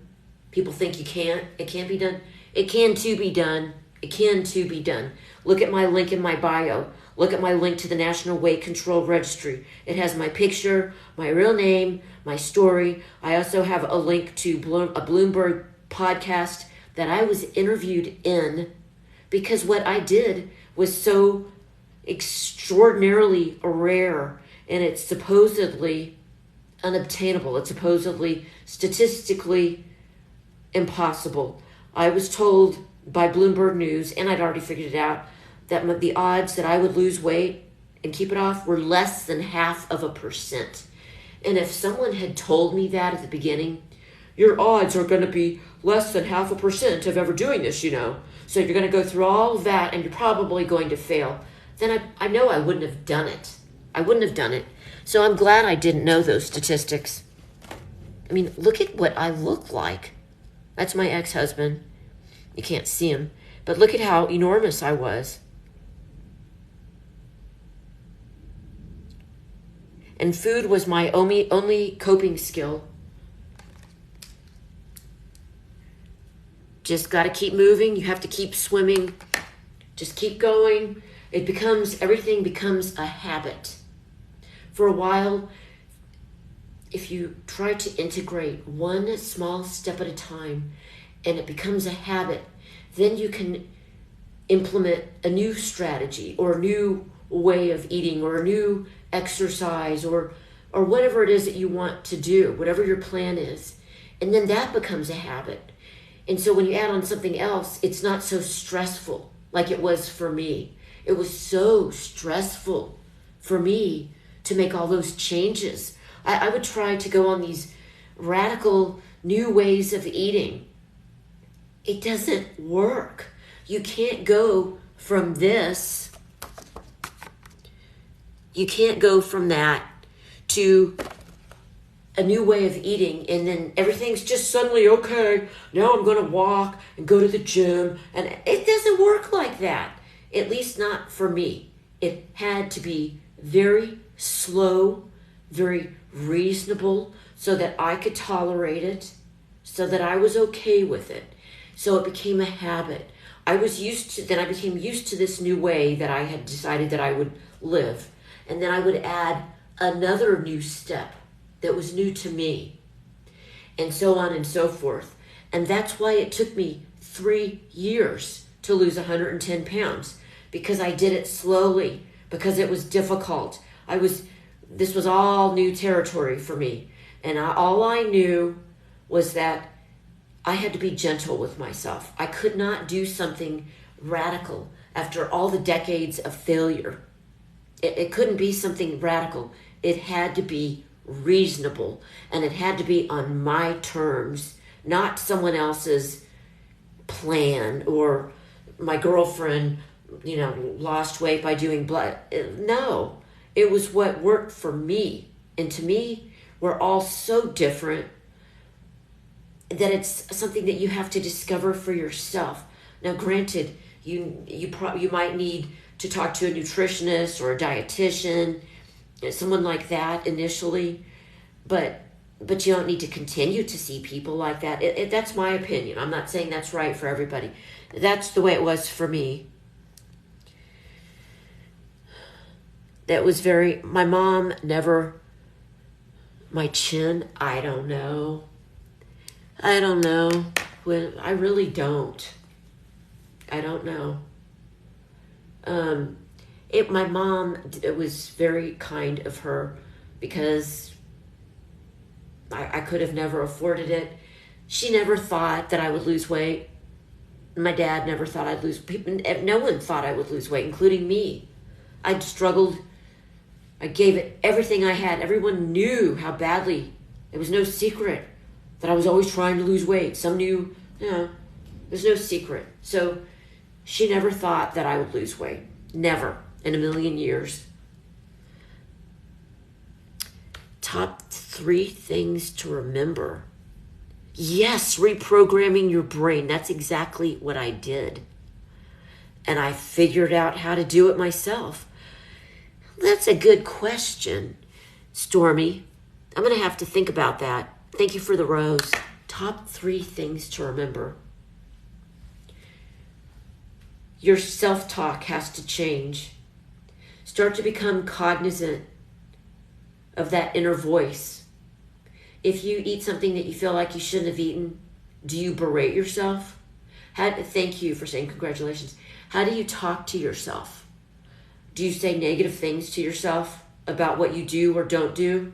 People think you can't. It can't be done. It can too be done. It can too be done. Look at my link in my bio. Look at my link to the National Weight Control Registry. It has my picture, my real name, my story. I also have a link to a Bloomberg podcast that I was interviewed in, because what I did was so extraordinarily rare, and it's supposedly unobtainable. It's supposedly statistically impossible. I was told by Bloomberg News, and I'd already figured it out, that the odds that I would lose weight and keep it off were less than 0.5%. And if someone had told me that at the beginning, your odds are going to be less than 0.5% of ever doing this, so you're going to go through all of that and you're probably going to fail, then I know I wouldn't have done it. I wouldn't have done it. So I'm glad I didn't know those statistics. I mean, look at what I look like. That's my ex-husband. You can't see him, but look at how enormous I was. And food was my only coping skill. Just got to keep moving. You have to keep swimming. Just keep going. Everything becomes a habit. For a while, if you try to integrate one small step at a time and it becomes a habit, then you can implement a new strategy or a new way of eating or a new exercise or whatever it is that you want to do, whatever your plan is. And then that becomes a habit. And so when you add on something else, it's not so stressful like it was for me. It was so stressful for me to make all those changes. I would try to go on these radical new ways of eating. It doesn't work. You can't go from this. You can't go from that to a new way of eating and then everything's just suddenly okay. Now I'm going to walk and go to the gym. And it doesn't work like that. At least not for me. It had to be very slow, very reasonable, so that I could tolerate it, so that I was okay with it. So it became a habit. I became used to this new way that I had decided that I would live. And then I would add another new step that was new to me, and so on and so forth. And that's why it took me 3 years to lose 110 pounds, because I did it slowly, because it was difficult. This was all new territory for me. And all I knew was that I had to be gentle with myself. I could not do something radical after all the decades of failure. It couldn't be something radical. It had to be reasonable, and it had to be on my terms, not someone else's plan, or my girlfriend, lost weight by doing blood. No, it was what worked for me. And to me, we're all so different that it's something that you have to discover for yourself. Now, granted, you might need to talk to a nutritionist or a dietitian, someone like that initially, but you don't need to continue to see people like that. That's my opinion. I'm not saying that's right for everybody. That's the way it was for me. That was my mom never, my chin, I don't know. I really don't. I don't know. My mom, it was very kind of her, because I could have never afforded it. She never thought that I would lose weight. My dad never thought I'd lose. No one thought I would lose weight, including me. I'd struggled. I gave it everything I had. Everyone knew how badly. It was no secret that I was always trying to lose weight. Some knew, there's no secret. So she never thought that I would lose weight. Never in a million years. Top 3 things to remember. Yes, reprogramming your brain. That's exactly what I did. And I figured out how to do it myself. That's a good question, Stormy. I'm going to have to think about that. Thank you for the rose. Top 3 things to remember. Your self-talk has to change. Start to become cognizant of that inner voice. If you eat something that you feel like you shouldn't have eaten, do you berate yourself? Thank you for saying congratulations. How do you talk to yourself? Do you say negative things to yourself about what you do or don't do?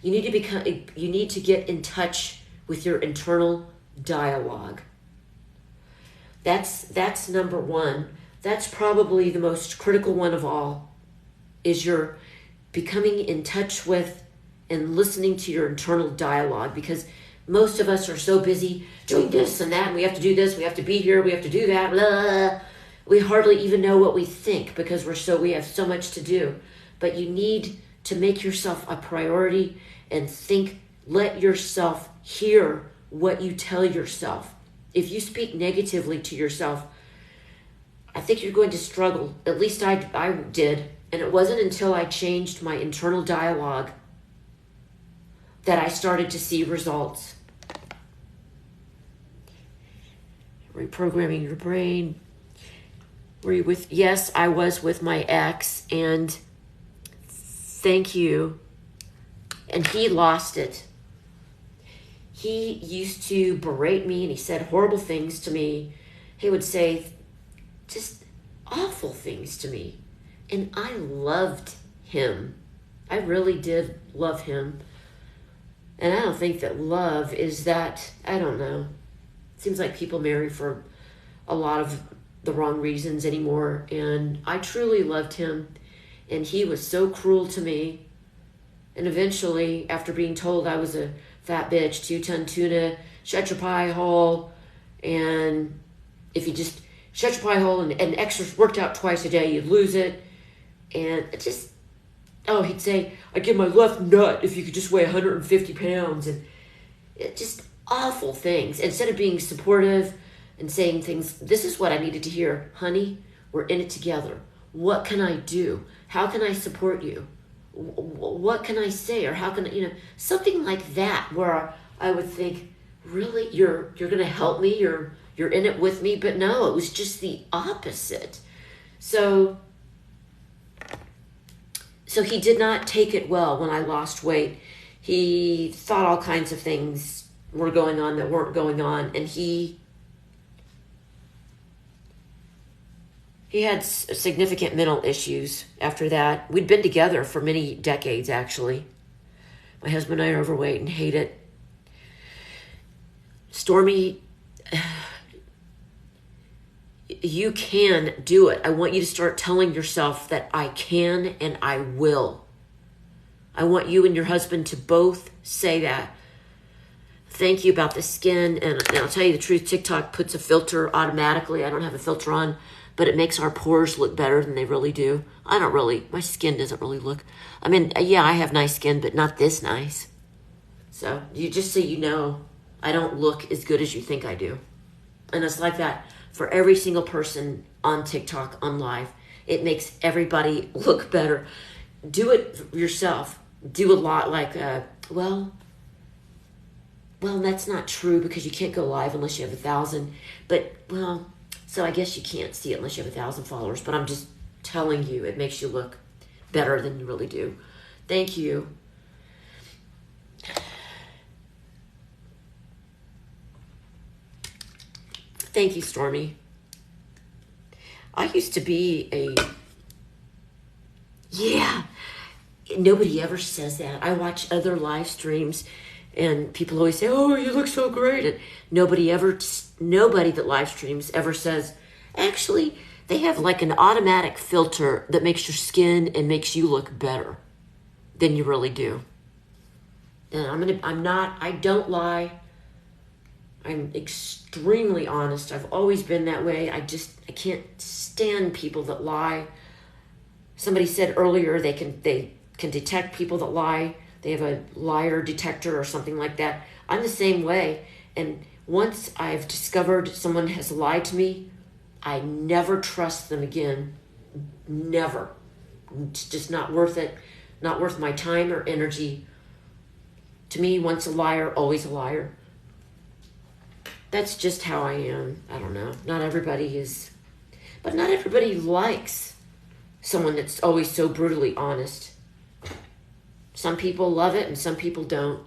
You need to get in touch with your internal dialogue. That's number one. That's probably the most critical one of all, is your becoming in touch with and listening to your internal dialogue, because most of us are so busy doing this and that, and we have to do this, we have to be here, we have to do that, blah. We hardly even know what we think because we have so much to do. But you need to make yourself a priority and think, let yourself hear what you tell yourself. If you speak negatively to yourself, I think you're going to struggle. At least I did. And it wasn't until I changed my internal dialogue that I started to see results. Reprogramming your brain. Were you with? Yes, I was with my ex, and thank you. And he lost it. He used to berate me, and he said horrible things to me. He would say just awful things to me. And I loved him. I really did love him. And I don't think that love is that, I don't know. It seems like people marry for a lot of the wrong reasons anymore. And I truly loved him. And he was so cruel to me. And eventually, after being told I was a fat bitch, 2-ton tuna, shut your pie hole, and if you just shut your pie hole and extra worked out twice a day, you'd lose it. And it just, he'd say, I'd give my left nut if you could just weigh 150 pounds. And it just awful things. Instead of being supportive and saying things, this is what I needed to hear. Honey, we're in it together. What can I do? How can I support you? What can I say? Or how can I, something like that, where I would think, really, you're going to help me? You're in it with me? But no, it was just the opposite. So he did not take it well when I lost weight. He thought all kinds of things were going on that weren't going on. And he had significant mental issues after that. We'd been together for many decades, actually. My husband and I are overweight and hate it. Stormy, you can do it. I want you to start telling yourself that I can and I will. I want you and your husband to both say that. Thank you about the skin. And I'll tell you the truth, TikTok puts a filter automatically. I don't have a filter on, but it makes our pores look better than they really do. My skin doesn't really look, yeah, I have nice skin, but not this nice. So just so you know, I don't look as good as you think I do. And it's like that for every single person on TikTok, on live. It makes everybody look better. Do it yourself. Do a lot like, well, that's not true because you can't go live unless you have 1,000. But, so I guess you can't see it unless you have 1,000 followers. But I'm just telling you, it makes you look better than you really do. Thank you. Thank you, Stormy. I used to be nobody ever says that. I watch other live streams and people always say, oh, you look so great. And nobody that live streams ever says, actually, they have like an automatic filter that makes your skin and makes you look better than you really do. And I don't lie. I'm extremely honest. I've always been that way. I can't stand people that lie. Somebody said earlier they can detect people that lie. They have a liar detector or something like that. I'm the same way. And once I've discovered someone has lied to me, I never trust them again. Never. It's just not worth it. Not worth my time or energy. To me, once a liar, always a liar. That's just how I am. I don't know. Not everybody is But not everybody likes someone that's always so brutally honest. Some people love it and some people don't.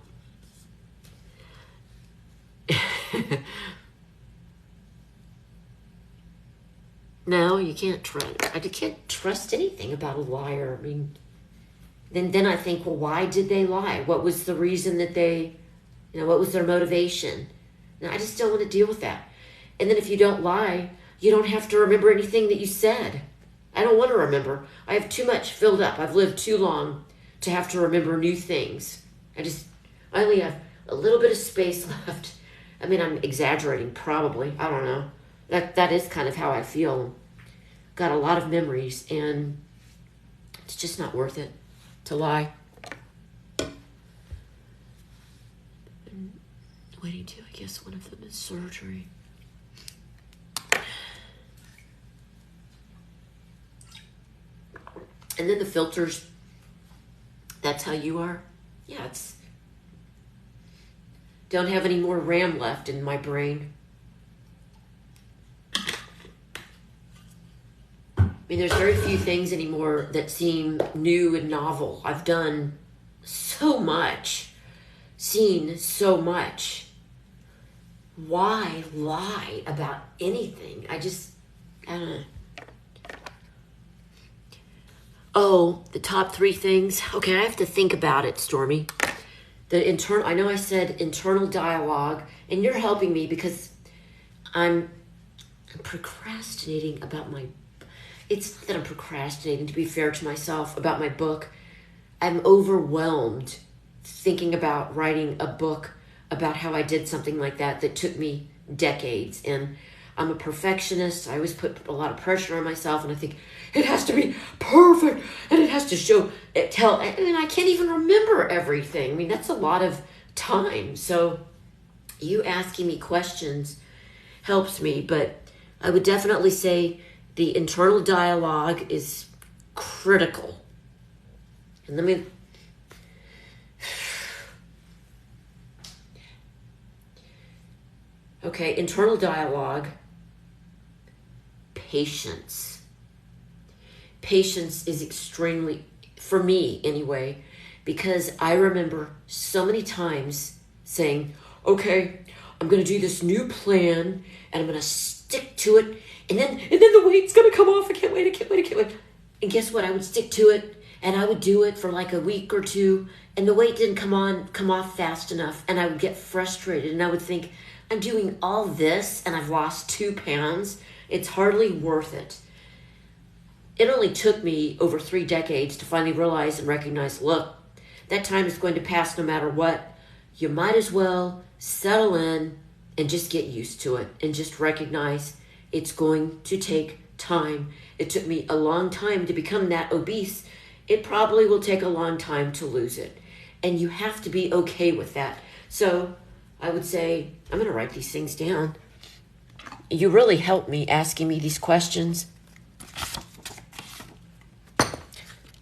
No, you can't trust. I can't trust anything about a liar. I mean, then I think, well, why did they lie? What was the reason that they, what was their motivation? And I just don't want to deal with that. And then if you don't lie, you don't have to remember anything that you said. I don't want to remember. I have too much filled up. I've lived too long to have to remember new things. I only have a little bit of space left. I mean, I'm exaggerating, probably. I don't know. That is kind of how I feel. Got a lot of memories, and it's just not worth it to lie. And waiting to, I guess one of them is surgery. And then the filters, that's how you are? Yeah, don't have any more RAM left in my brain. I mean, there's very few things anymore that seem new and novel. I've done so much, seen so much. Why lie about anything? I don't know. Oh, the top 3 things. Okay, I have to think about it, Stormy. I know I said internal dialogue, and you're helping me because I'm procrastinating about it's not that I'm procrastinating, to be fair to myself, about my book. I'm overwhelmed thinking about writing a book about how I did something like that took me decades. And I'm a perfectionist. I always put a lot of pressure on myself, and I think it has to be perfect, and it has to and I can't even remember everything. I mean, that's a lot of time. So you asking me questions helps me, but I would definitely say the internal dialogue is critical. And let me... Okay, internal dialogue. Patience. Patience is extremely, for me anyway, because I remember so many times saying, okay, I'm going to do this new plan, and I'm going to stick to it, and then the weight's going to come off. I can't wait. And guess what? I would stick to it, and I would do it for like a week or two, and the weight didn't come off fast enough, and I would get frustrated, and I would think, I'm doing all this, and I've lost 2 pounds. It's hardly worth it. It only took me over 3 decades to finally realize and recognize, look, that time is going to pass no matter what. You might as well settle in and just get used to it and just recognize it's going to take time. It took me a long time to become that obese. It probably will take a long time to lose it. And you have to be okay with that. So I would say, I'm going to write these things down. You really helped me asking me these questions.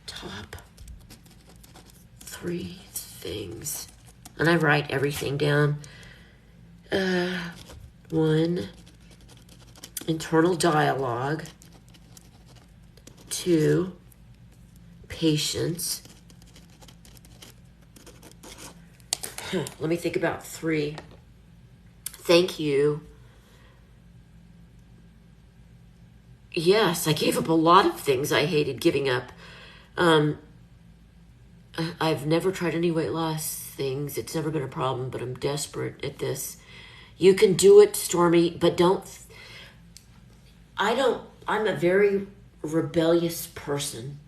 Top 3 things. And I write everything down. 1, internal dialogue. 2, patience. Let me think about 3. Thank you. Yes, I gave up a lot of things I hated giving up. I've never tried any weight loss things. It's never been a problem, but I'm desperate at this. You can do it, Stormy, but I'm a very rebellious person.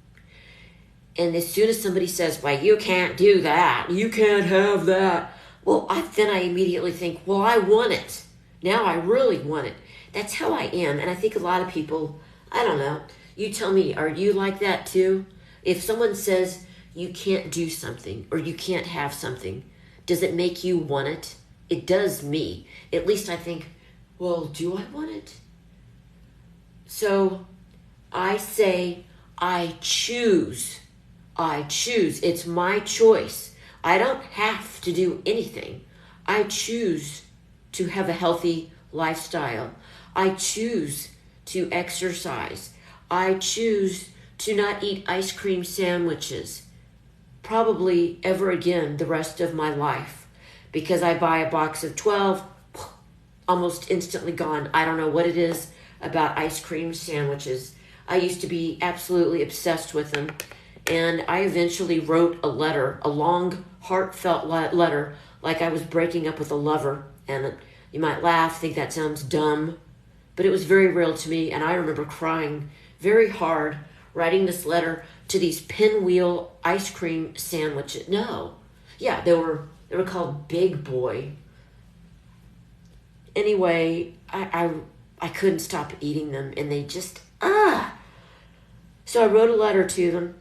And as soon as somebody says, well, you can't do that, you can't have that, well, then I immediately think, well, I want it. Now I really want it. That's how I am. And I think a lot of people, I don't know, you tell me, are you like that too? If someone says you can't do something or you can't have something, does it make you want it? It does me. At least I think, well, do I want it? So I say, I choose. It's my choice. I don't have to do anything. I choose to have a healthy lifestyle. I choose to exercise. I choose to not eat ice cream sandwiches probably ever again the rest of my life, because I buy a box of 12, almost instantly gone. I don't know what it is about ice cream sandwiches. I used to be absolutely obsessed with them, and I eventually wrote a letter, a long, heartfelt letter, like I was breaking up with a lover. And you might laugh, think that sounds dumb, but it was very real to me, and I remember crying very hard writing this letter to these pinwheel ice cream sandwiches. No. Yeah, they were called Big Boy. Anyway, I couldn't stop eating them, and they just, So I wrote a letter to them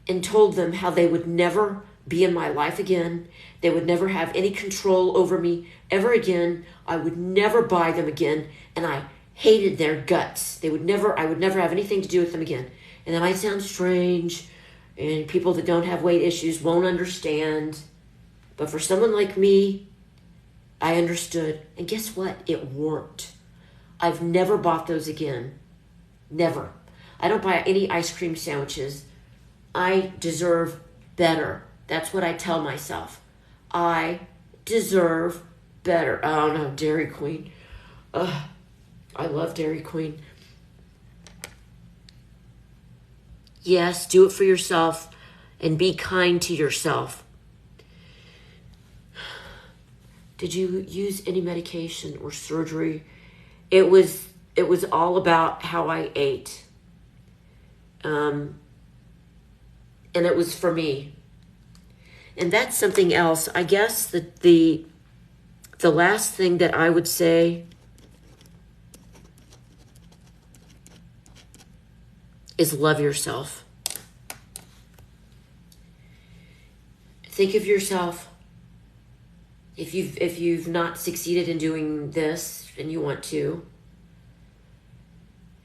and told them how they would never be in my life again. They would never have any control over me ever again. I would never buy them again, and I hated their guts. I would never have anything to do with them again. And that might sound strange, and people that don't have weight issues won't understand. But for someone like me, I understood. And guess what? It worked. I've never bought those again. Never. I don't buy any ice cream sandwiches. I deserve better. That's what I tell myself. I deserve better. Oh no, Dairy Queen. I love Dairy Queen. Yes, do it for yourself and be kind to yourself. Did you use any medication or surgery? It was all about how I ate. And it was for me. And that's something else. I guess that the last thing that I would say is love yourself. Think of yourself. If you've not succeeded in doing this and you want to,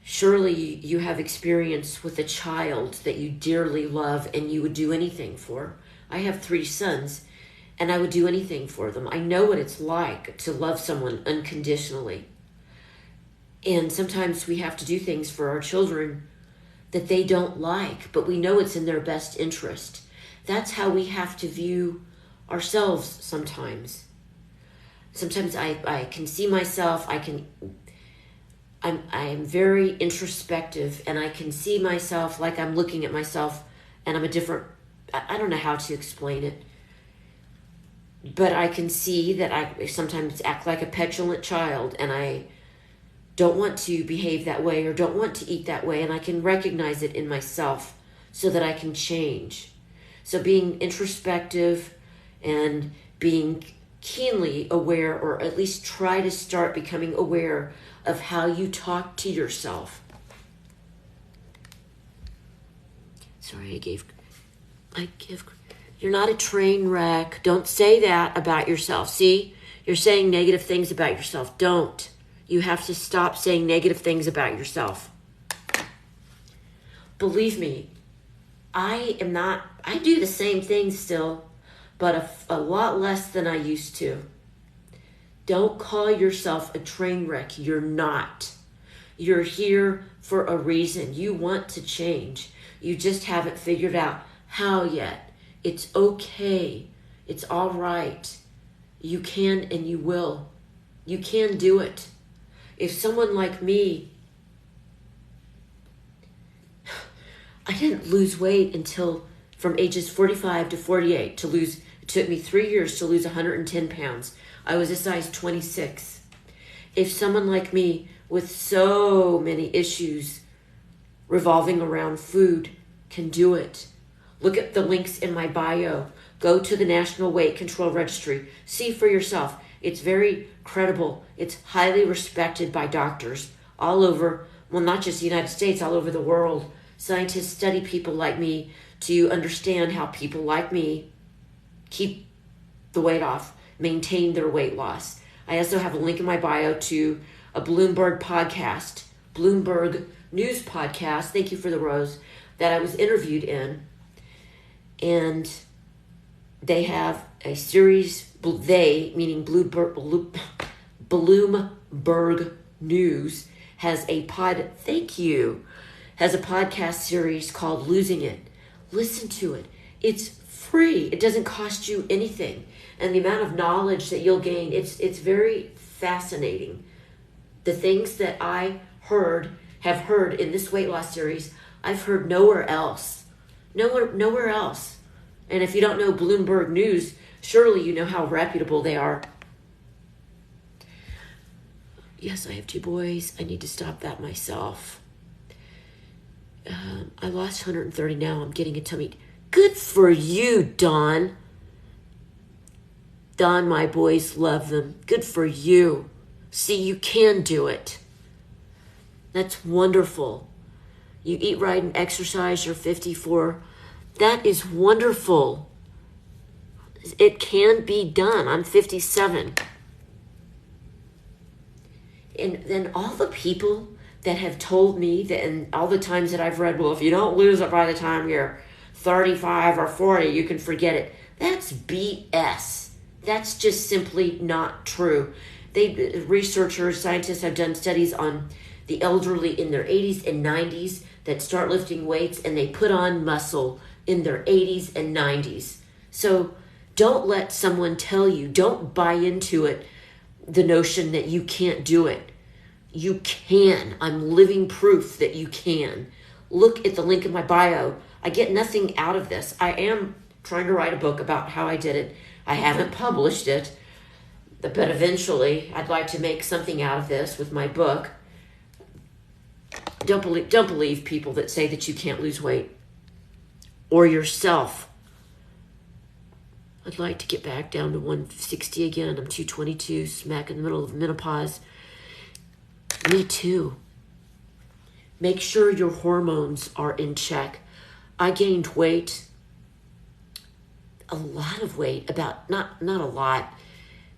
surely you have experience with a child that you dearly love and you would do anything for. I have 3 sons, and I would do anything for them. I know what it's like to love someone unconditionally. And sometimes we have to do things for our children that they don't like, but we know it's in their best interest. That's how we have to view ourselves sometimes. Sometimes I can see myself, I'm very introspective, and I can see myself like I'm looking at myself, and I'm a different, I don't know how to explain it, but I can see that I sometimes act like a petulant child, and I don't want to behave that way or don't want to eat that way, and I can recognize it in myself so that I can change. So being introspective and being keenly aware, or at least try to start becoming aware of how you talk to yourself. Sorry, you're not a train wreck. Don't say that about yourself. See, you're saying negative things about yourself. Don't. You have to stop saying negative things about yourself. Believe me, I do the same things still, but a lot less than I used to. Don't call yourself a train wreck. You're not. You're here for a reason. You want to change. You just haven't figured out how yet. It's okay. It's all right. You can and you will. You can do it. If someone like me, I didn't lose weight until from ages 45 to 48 it took me 3 years to lose 110 pounds. I was a size 26. If someone like me with so many issues revolving around food can do it, look at the links in my bio. Go to the National Weight Control Registry. See for yourself. It's very credible. It's highly respected by doctors all over, well, not just the United States, all over the world. Scientists study people like me to understand how people like me keep the weight off, maintain their weight loss. I also have a link in my bio to a Bloomberg News podcast, thank you for the rose, that I was interviewed in. And they have a series, they, meaning Bloomberg News, has a podcast series called Losing It. Listen to it. It's free. It doesn't cost you anything. And the amount of knowledge that you'll gain, it's very fascinating. The things that I have heard in this weight loss series, I've heard nowhere else. Nowhere else. And if you don't know Bloomberg News, surely you know how reputable they are. Yes, I have 2 boys. I need to stop that myself. I lost 130 now. I'm getting a tummy. Good for you, Dawn. Dawn, my boys love them. Good for you. See, you can do it. That's wonderful. You eat right and exercise. You're 54. That is wonderful. It can be done. I'm 57. And then all the people that have told me that, and all the times that I've read, well, if you don't lose it by the time you're 35 or 40, you can forget it. That's BS. That's just simply not true. Researchers, scientists have done studies on the elderly in their 80s and 90s that start lifting weights, and they put on muscle in their 80s and 90s. So don't let someone tell you, don't buy into it, the notion that you can't do it. You can. I'm living proof that you can. Look at the link in my bio. I get nothing out of this. I am trying to write a book about how I did it. I haven't published it, but eventually I'd like to make something out of this with my book. Don't believe people that say that you can't lose weight, or yourself. I'd like to get back down to 160 again. I'm 222, smack in the middle of menopause. Me too. Make sure your hormones are in check. I gained weight, a lot of weight, about not a lot,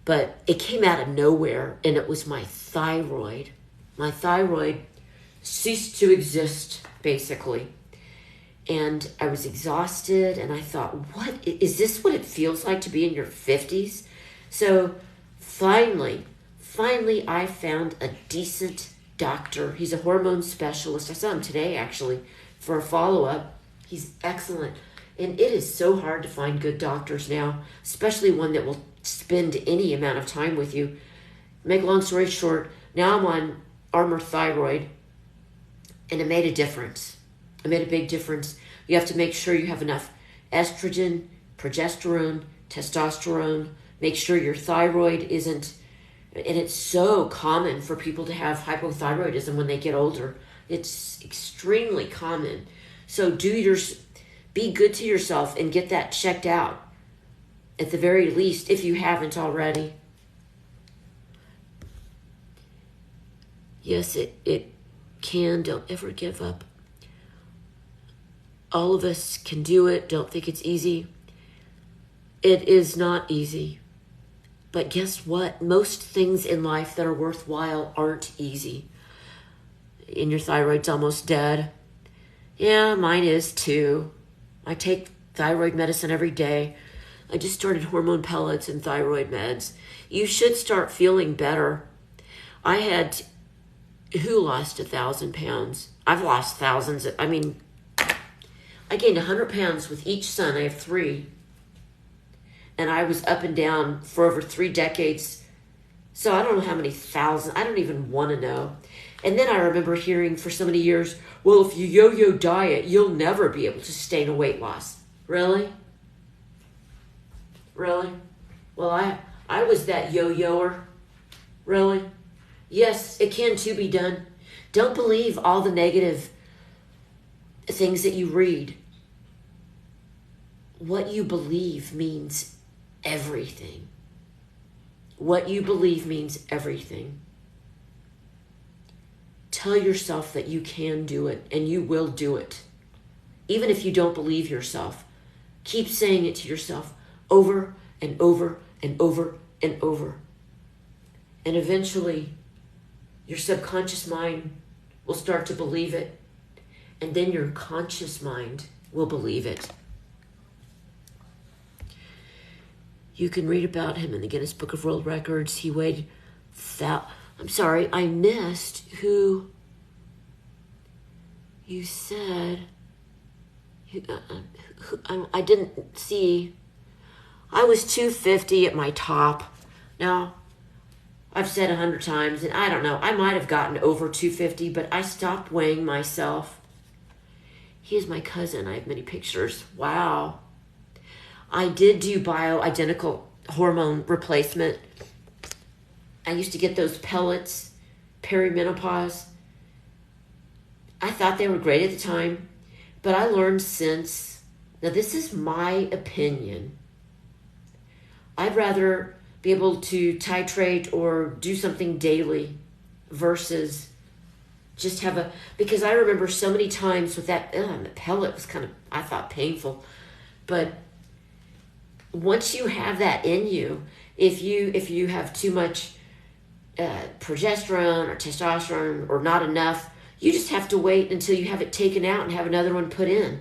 but it came out of nowhere, and it was my thyroid. My thyroid ceased to exist, basically. And I was exhausted, and I thought, what is this what it feels like to be in your 50s? So finally, I found a decent doctor. He's a hormone specialist. I saw him today, actually, for a follow-up. He's excellent. And it is so hard to find good doctors now, especially one that will spend any amount of time with you. Make a long story short, now I'm on Armour Thyroid, and it made a difference. It made a big difference. You have to make sure you have enough estrogen, progesterone, testosterone. Make sure your thyroid isn't, and it's so common for people to have hypothyroidism when they get older. It's extremely common. So be good to yourself and get that checked out, at the very least, if you haven't already. Yes, it can. Don't ever give up. All of us can do it. Don't think it's easy. It is not easy. But guess what? Most things in life that are worthwhile aren't easy. And your thyroid's almost dead. Yeah, mine is too. I take thyroid medicine every day. I just started hormone pellets and thyroid meds. You should start feeling better. Who lost 1,000 pounds? I've lost thousands. I gained 100 pounds with each son. I have 3. And I was up and down for over 3 decades. So I don't know how many thousands. I don't even want to know. And then I remember hearing for so many years, well, if you yo-yo diet, you'll never be able to sustain a weight loss. Really? Really? Well, I was that yo-yoer. Really? Yes, it can too be done. Don't believe all the negative things that you read. What you believe means everything. What you believe means everything. Tell yourself that you can do it, and you will do it. Even if you don't believe yourself, keep saying it to yourself over and over and over and over. And eventually, your subconscious mind will start to believe it, and then your conscious mind will believe it. You can read about him in the Guinness Book of World Records. He weighed I'm sorry, I missed who you said. I didn't see. I was 250 at my top. Now, I've said 100 times, and I don't know, I might have gotten over 250, but I stopped weighing myself. He is my cousin. I have many pictures. Wow. I did do bioidentical hormone replacement. I used to get those pellets, perimenopause. I thought they were great at the time, but I learned since, now this is my opinion, I'd rather be able to titrate or do something daily versus just have because I remember so many times with that, the pellet was kind of, I thought, painful. But once you have that in you, if you have too much progesterone or testosterone or not enough, you just have to wait until you have it taken out and have another one put in.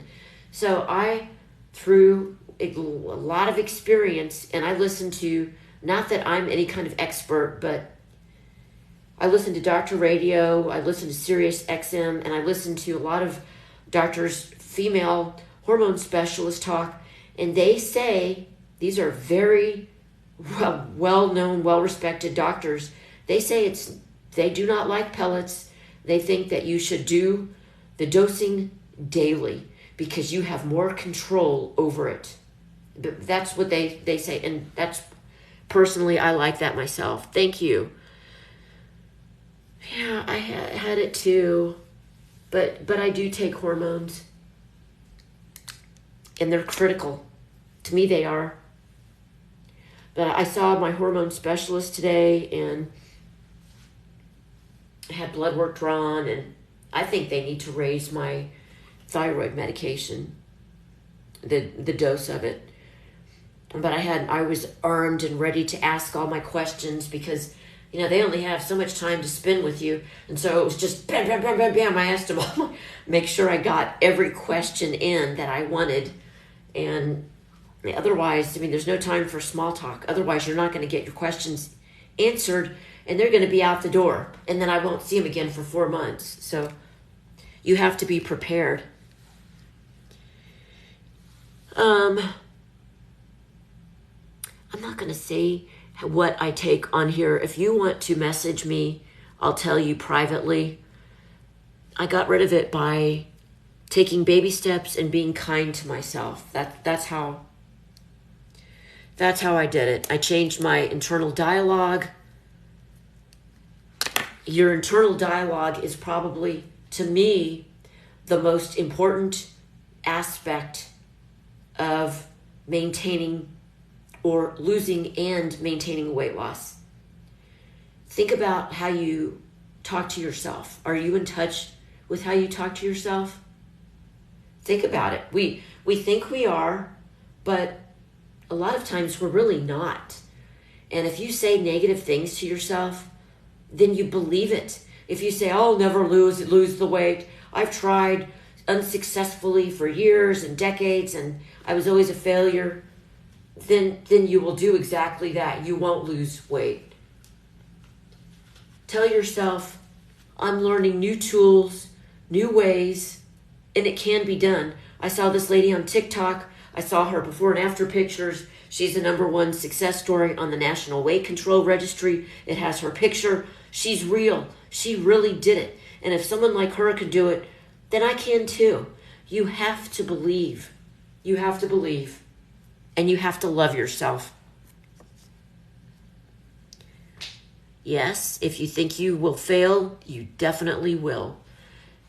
So I, through a lot of experience, and I listened to, not that I'm any kind of expert, but I listen to Dr. Radio, I listen to Sirius XM, and I listen to a lot of doctors, female hormone specialists talk, and they say, these are very well-known, well-respected doctors, they say they do not like pellets. They think that you should do the dosing daily because you have more control over it. That's what they say, and that's, personally, I like that myself. Thank you. Yeah, I had it too, but I do take hormones, and they're critical. To me, they are. But I saw my hormone specialist today, and I had blood work drawn, and I think they need to raise my thyroid medication, the dose of it. But I was armed and ready to ask all my questions because, they only have so much time to spend with you. And so it was just bam, bam, bam, bam, bam. I asked them all, make sure I got every question in that I wanted. And otherwise, there's no time for small talk. Otherwise, you're not going to get your questions answered, and they're going to be out the door. And then I won't see them again for 4 months. So you have to be prepared. I'm not going to say what I take on here. If you want to message me, I'll tell you privately. I got rid of it by taking baby steps and being kind to myself. That's how I did it. I changed my internal dialogue. Your internal dialogue is probably, to me, the most important aspect of maintaining or losing and maintaining weight loss. Think about how you talk to yourself. Are you in touch with how you talk to yourself? Think about it. We think we are, but a lot of times we're really not. And if you say negative things to yourself, then you believe it. If you say, I'll never lose the weight, I've tried unsuccessfully for years and decades and I was always a failure, then you will do exactly that. You won't lose weight. Tell yourself, I'm learning new tools, new ways, and it can be done. I saw this lady on TikTok. I saw her before and after pictures. She's the #1 success story on the National Weight Control Registry. It has her picture. She's real. She really did it. And if someone like her can do it, then I can too. You have to believe. You have to believe. And you have to love yourself. Yes, if you think you will fail, you definitely will.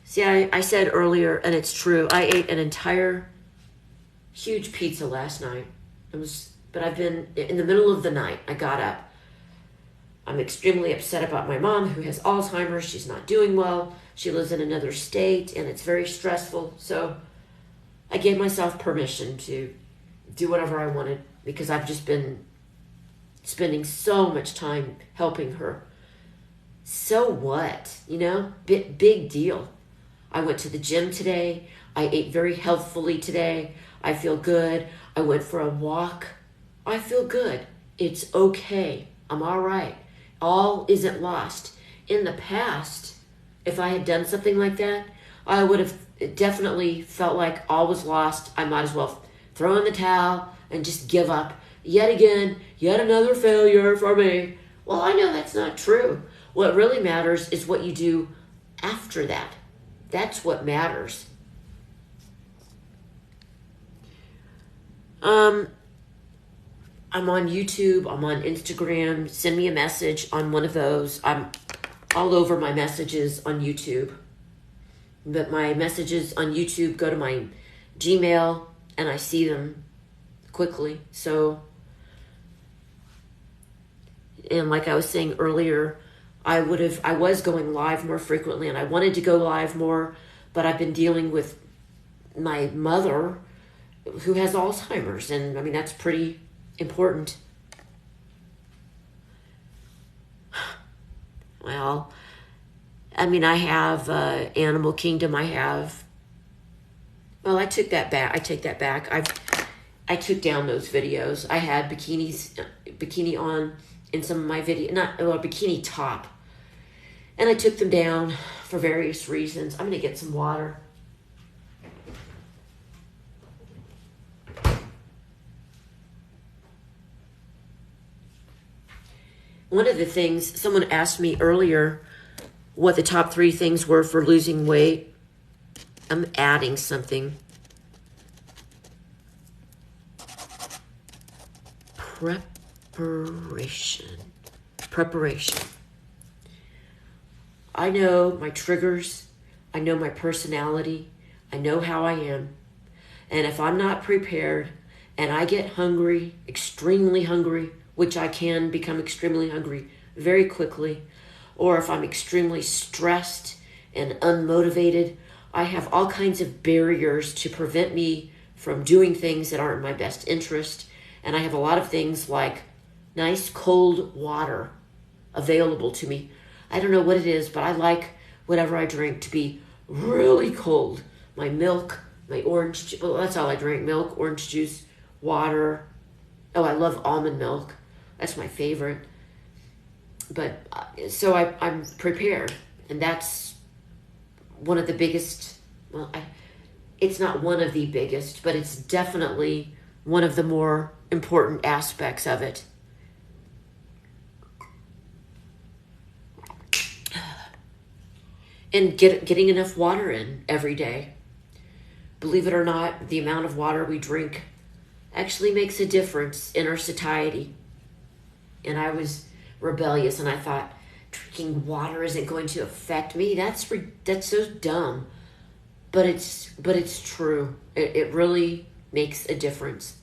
See, I said earlier, and it's true, I ate an entire huge pizza last night. But I've been, in the middle of the night, I got up. I'm extremely upset about my mom who has Alzheimer's. She's not doing well. She lives in another state, and it's very stressful. So I gave myself permission to do whatever I wanted because I've just been spending so much time helping her. So what? Big deal. I went to the gym today. I ate very healthfully today. I feel good. I went for a walk. I feel good. It's okay. I'm all right. All isn't lost. In the past, if I had done something like that, I would have definitely felt like all was lost. I might as well throw in the towel and just give up. Yet again, yet another failure for me. Well, I know that's not true. What really matters is what you do after that. That's what matters. I'm on YouTube, I'm on Instagram. Send me a message on one of those. I'm all over my messages on YouTube. But my messages on YouTube go to my Gmail and I see them quickly. So, and like I was saying earlier, I was going live more frequently and I wanted to go live more, but I've been dealing with my mother who has Alzheimer's, and I mean, that's pretty important. Well, I mean, I have Animal Kingdom. I took that back. I take that back. I took down those videos. I had bikini on in some of my bikini top, and I took them down for various reasons. I'm gonna get some water. One of the things, someone asked me earlier what the top 3 things were for losing weight. I'm adding something. Preparation. I know my triggers. I know my personality. I know how I am. And if I'm not prepared and I get hungry, extremely hungry, which I can become extremely hungry very quickly, or if I'm extremely stressed and unmotivated, I have all kinds of barriers to prevent me from doing things that aren't in my best interest. And I have a lot of things like nice cold water available to me. I don't know what it is, but I like whatever I drink to be really cold. My milk, my orange juice, well, that's all I drink. Milk, orange juice, water. Oh, I love almond milk. That's my favorite. But so I'm prepared. And that's one of the biggest, it's not one of the biggest, but it's definitely one of the more important aspects of it. And getting enough water in every day. Believe it or not, the amount of water we drink actually makes a difference in our satiety. And I was rebellious and I thought, drinking water isn't going to affect me. That's so dumb. But it's true. It really makes a difference.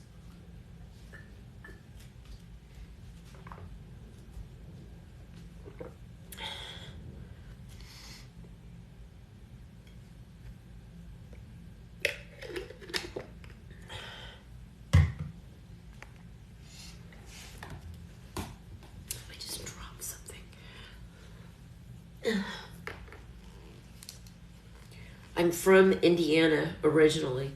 I'm from Indiana originally.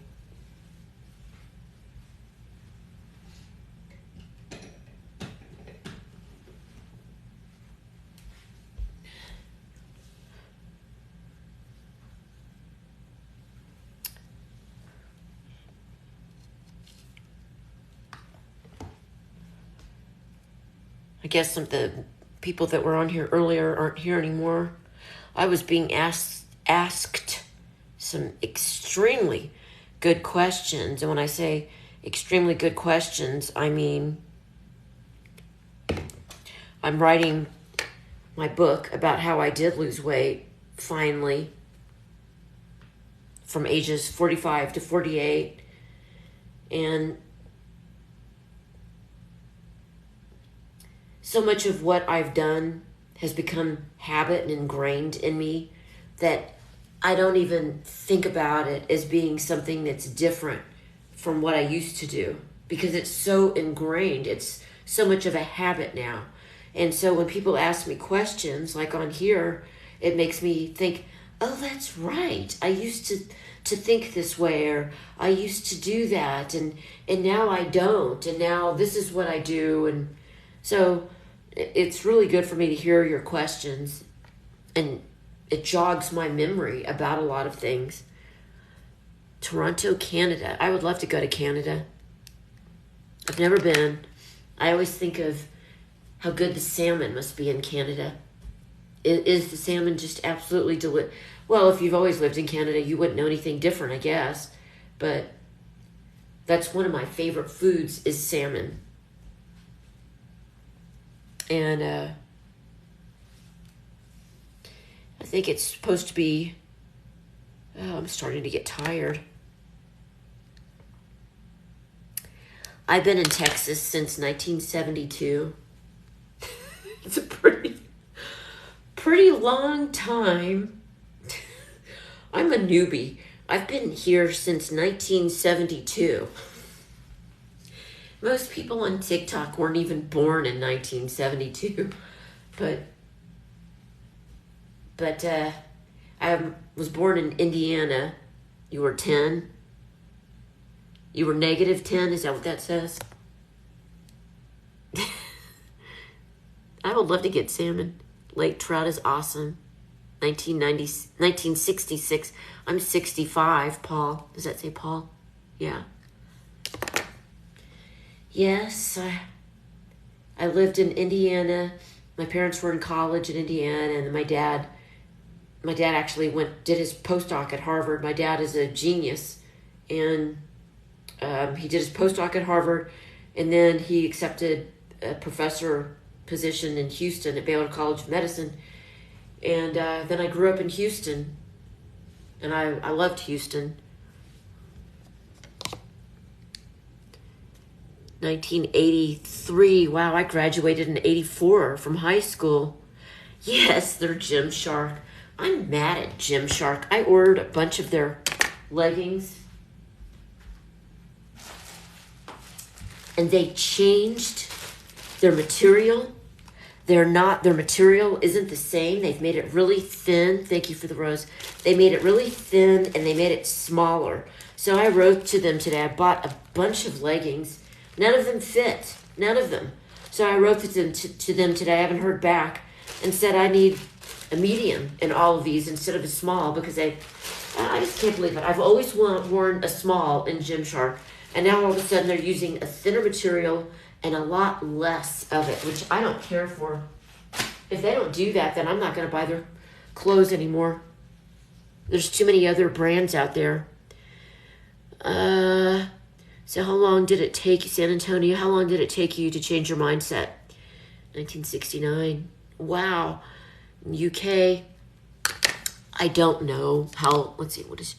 I guess some of the people that were on here earlier aren't here anymore. I was being asked some extremely good questions. And when I say extremely good questions, I mean I'm writing my book about how I did lose weight, finally, from ages 45 to 48. And so much of what I've done has become habit and ingrained in me that I don't even think about it as being something that's different from what I used to do because it's so ingrained. It's so much of a habit now. And so when people ask me questions like on here, it makes me think, oh, that's right. I used to think this way, or I used to do that, and now I don't, and now this is what I do. And so it's really good for me to hear your questions, and it jogs my memory about a lot of things. Toronto, Canada. I would love to go to Canada. I've never been. I always think of how good the salmon must be in Canada. Is the salmon just absolutely delicious? Well, if you've always lived in Canada, you wouldn't know anything different, I guess. But that's one of my favorite foods is salmon. And I think it's supposed to be... Oh, I'm starting to get tired. I've been in Texas since 1972. It's a pretty long time. I'm a newbie. I've been here since 1972. Most people on TikTok weren't even born in 1972. But I was born in Indiana. You were 10. You were negative 10, is that what that says? I would love to get salmon. Lake trout is awesome. 1966. I'm 65, Paul. Does that say Paul? Yeah. Yes, I lived in Indiana. My parents were in college in Indiana, and my dad actually did his postdoc at Harvard. My dad is a genius, and he did his postdoc at Harvard, and then he accepted a professor position in Houston at Baylor College of Medicine. And then I grew up in Houston, and I loved Houston. 1983. Wow, I graduated in 84 from high school. Yes, they're Gymshark. I'm mad at Gymshark. I ordered a bunch of their leggings, and they changed their material. Their material isn't the same. They've made it really thin. Thank you for the rose. They made it really thin, and they made it smaller. So I wrote to them today. I bought a bunch of leggings. None of them fit. None of them. So I wrote to them today. I haven't heard back, and said I need a medium in all of these instead of a small, because I just can't believe it. I've always worn a small in Gymshark, and now all of a sudden they're using a thinner material and a lot less of it, which I don't care for. If they don't do that, then I'm not going to buy their clothes anymore. There's too many other brands out there. So how long did it take, San Antonio, how long did it take you to change your mindset? 1969. Wow. UK, I don't know how, let's see, what is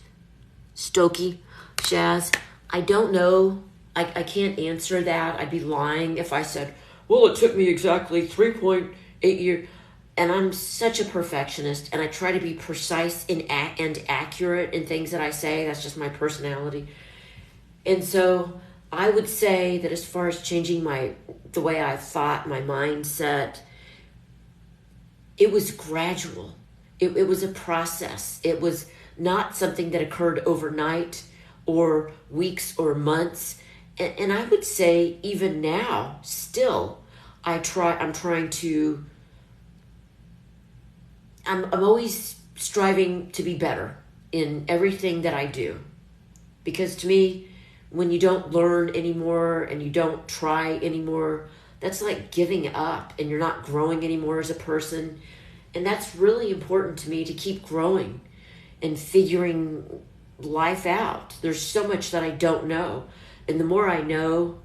Stokey, Shaz? I don't know. I can't answer that. I'd be lying if I said, well, it took me exactly 3.8 years. And I'm such a perfectionist, and I try to be precise and accurate in things that I say. That's just my personality. And so I would say that as far as changing the way I thought, my mindset, it was gradual. It was a process. It was not something that occurred overnight or weeks or months. And I would say even now, still, I'm always striving to be better in everything that I do. Because to me, when you don't learn anymore and you don't try anymore, that's like giving up, and you're not growing anymore as a person. And that's really important to me, to keep growing and figuring life out. There's so much that I don't know. And the more I know,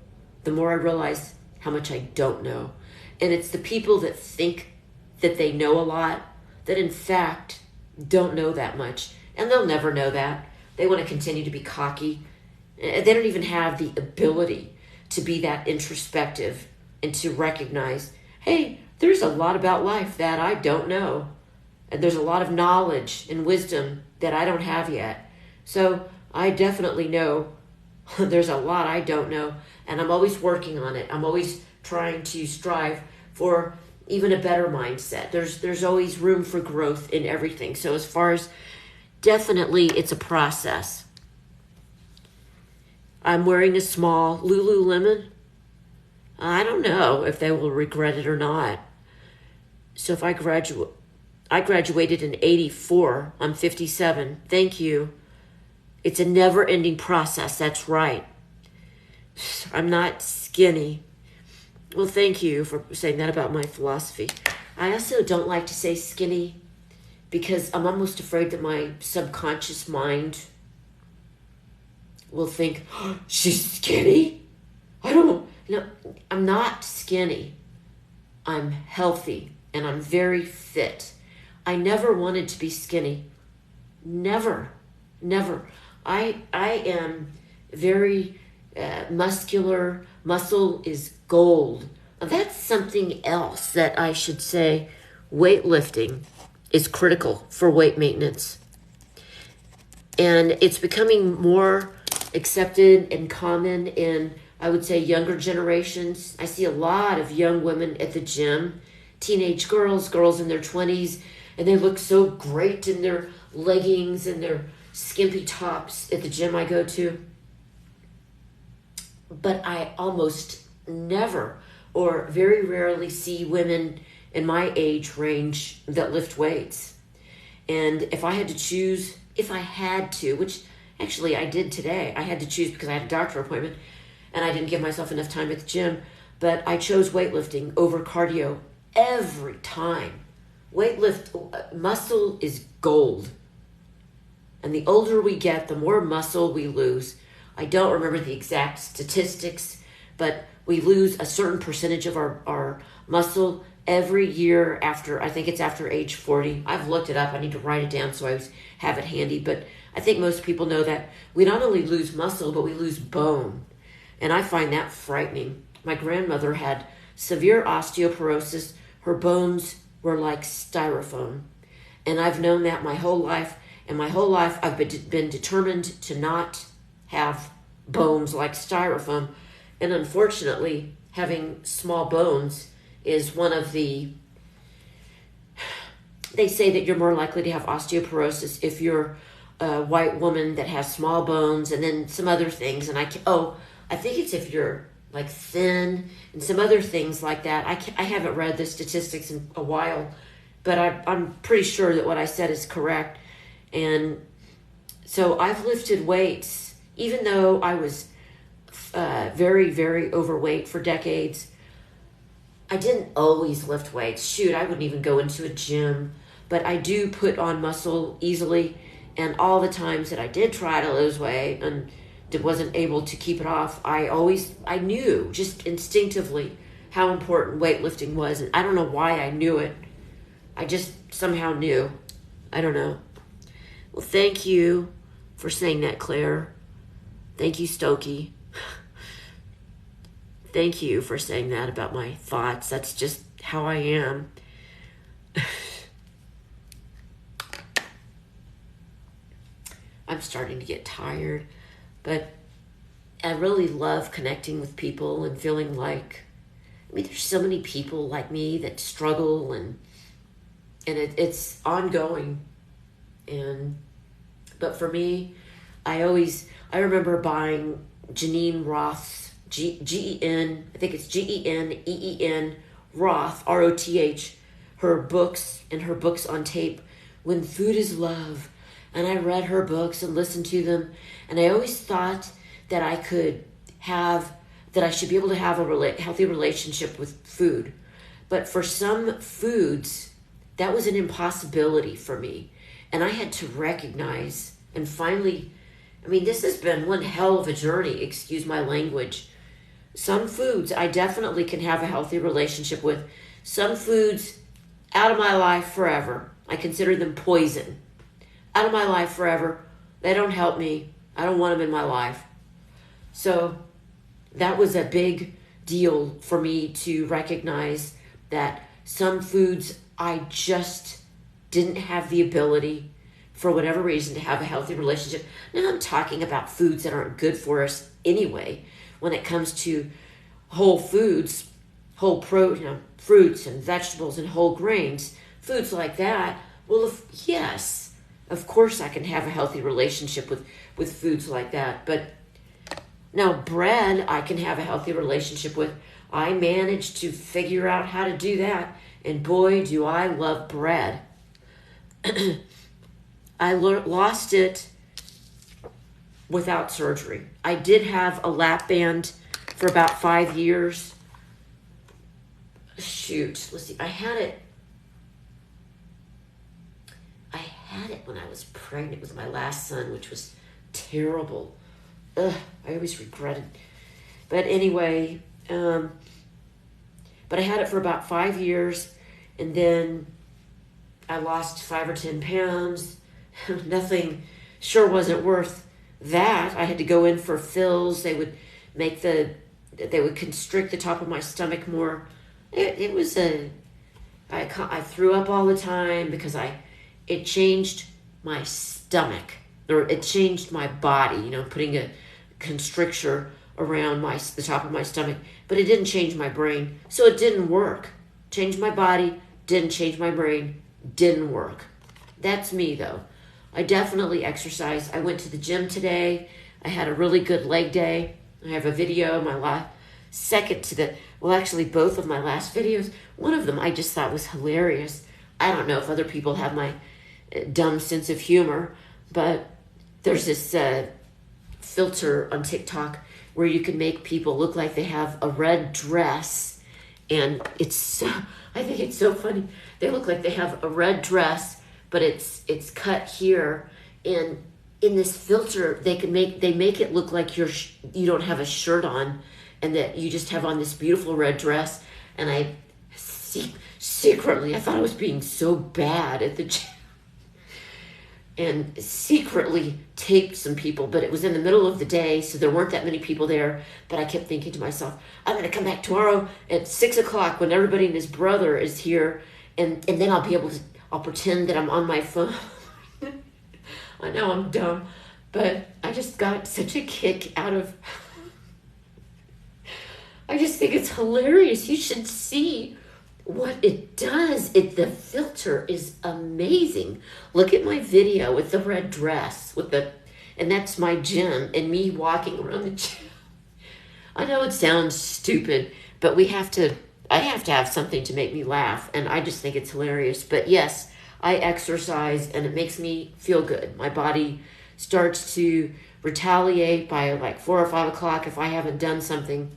the more I realize how much I don't know. And it's the people that think that they know a lot that in fact don't know that much. And they'll never know that. They want to continue to be cocky. They don't even have the ability to be that introspective and to recognize, hey, there's a lot about life that I don't know. And there's a lot of knowledge and wisdom that I don't have yet. So I definitely know there's a lot I don't know. And I'm always working on it. I'm always trying to strive for even a better mindset. There's always room for growth in everything. So as far as, definitely it's a process. I'm wearing a small Lululemon. I don't know if they will regret it or not. So if I graduated in 84. I'm 57. Thank you. It's a never-ending process. That's right. I'm not skinny. Well, thank you for saying that about my philosophy. I also don't like to say skinny because I'm almost afraid that my subconscious mind will think, oh, she's skinny? I don't know. I'm not skinny. I'm healthy and I'm very fit. I never wanted to be skinny. Never. I am very muscular. Muscle is gold. That's something else that I should say. Weightlifting is critical for weight maintenance. And it's becoming more accepted and common in, I would say, younger generations. I see a lot of young women at the gym, teenage girls in their 20s, and they look so great in their leggings and their skimpy tops at the gym I go to. But I almost never or very rarely see women in my age range that lift weights. And if I had to, which actually I did today, I had to choose because I had a doctor appointment and I didn't give myself enough time at the gym, but I chose weightlifting over cardio every time. Muscle is gold. And the older we get, the more muscle we lose. I don't remember the exact statistics, but we lose a certain percentage of our muscle every year after, I think it's after age 40. I've looked it up. I need to write it down so I have it handy. But I think most people know that we not only lose muscle, but we lose bone. And I find that frightening. My grandmother had severe osteoporosis. Her bones were like styrofoam. And I've known that my whole life. And my whole life I've been determined to not have bones like styrofoam. And unfortunately, having small bones is one of the... They say that you're more likely to have osteoporosis if you're a white woman that has small bones, and then some other things. And I think it's if you're like thin and some other things like that. I haven't read the statistics in a while, but I'm pretty sure that what I said is correct. And so I've lifted weights, even though I was very, very overweight for decades. I didn't always lift weights. Shoot, I wouldn't even go into a gym, but I do put on muscle easily. And all the times that I did try to lose weight and wasn't able to keep it off, I knew just instinctively how important weightlifting was. And I don't know why I knew it. I just somehow knew. I don't know. Well, thank you for saying that, Claire. Thank you, Stokey. Thank you for saying that about my thoughts. That's just how I am. I'm starting to get tired, but I really love connecting with people and feeling like, there's so many people like me that struggle, and it's ongoing. But for me, I remember buying Janine Roth's G-E-N, I think it's G-E-N-E-E-N, Roth, R-O-T-H, her books and her books on tape, When Food is Love. And I read her books and listened to them. And I always thought that I should be able to have a healthy relationship with food. But for some foods, that was an impossibility for me. And I had to recognize and finally, this has been one hell of a journey, excuse my language. Some foods I definitely can have a healthy relationship with. Some foods, out of my life forever. I consider them poison. Out of my life forever. They don't help me. I don't want them in my life. So that was a big deal for me to recognize that some foods I just didn't have the ability, for whatever reason, to have a healthy relationship. Now I'm talking about foods that aren't good for us anyway. When it comes to whole foods, fruits and vegetables and whole grains, foods like that, well, yes, of course I can have a healthy relationship with foods like that. But now bread I can have a healthy relationship with. I managed to figure out how to do that. And boy, do I love bread. I lost it without surgery. I did have a lap band for about 5 years. Shoot, let's see. I had it when I was pregnant with my last son, which was terrible. I always regret it. But anyway, but I had it for about 5 years, and then I lost 5 or 10 pounds. Nothing sure wasn't worth that. I had to go in for fills. They would constrict the top of my stomach more. It was I threw up all the time because it changed my stomach, or it changed my body, putting a constrictor around the top of my stomach, but it didn't change my brain, so it didn't work. Changed my body, didn't change my brain, didn't work. That's me, though. I definitely exercise. I went to the gym today. I had a really good leg day. I have a video, actually both of my last videos. One of them I just thought was hilarious. I don't know if other people have my dumb sense of humor, but there's this filter on TikTok where you can make people look like they have a red dress, and I think it's so funny. They look like they have a red dress, but it's cut here, and in this filter they make it look like you don't have a shirt on, and that you just have on this beautiful red dress. And I secretly, I thought I was being so bad at the gym, and secretly taped some people, but it was in the middle of the day, so there weren't that many people there. But I kept thinking to myself, I'm going to come back tomorrow at 6 o'clock when everybody and his brother is here, and then I'll pretend that I'm on my phone. I know I'm dumb, but I just got such a kick out of... I just think it's hilarious. You should see what it does. The filter is amazing. Look at my video with the red dress, and that's my gym and me walking around the gym. I know it sounds stupid, but I have to have something to make me laugh, and I just think it's hilarious. But yes, I exercise, and it makes me feel good. My body starts to retaliate by like 4 or 5 o'clock if I haven't done something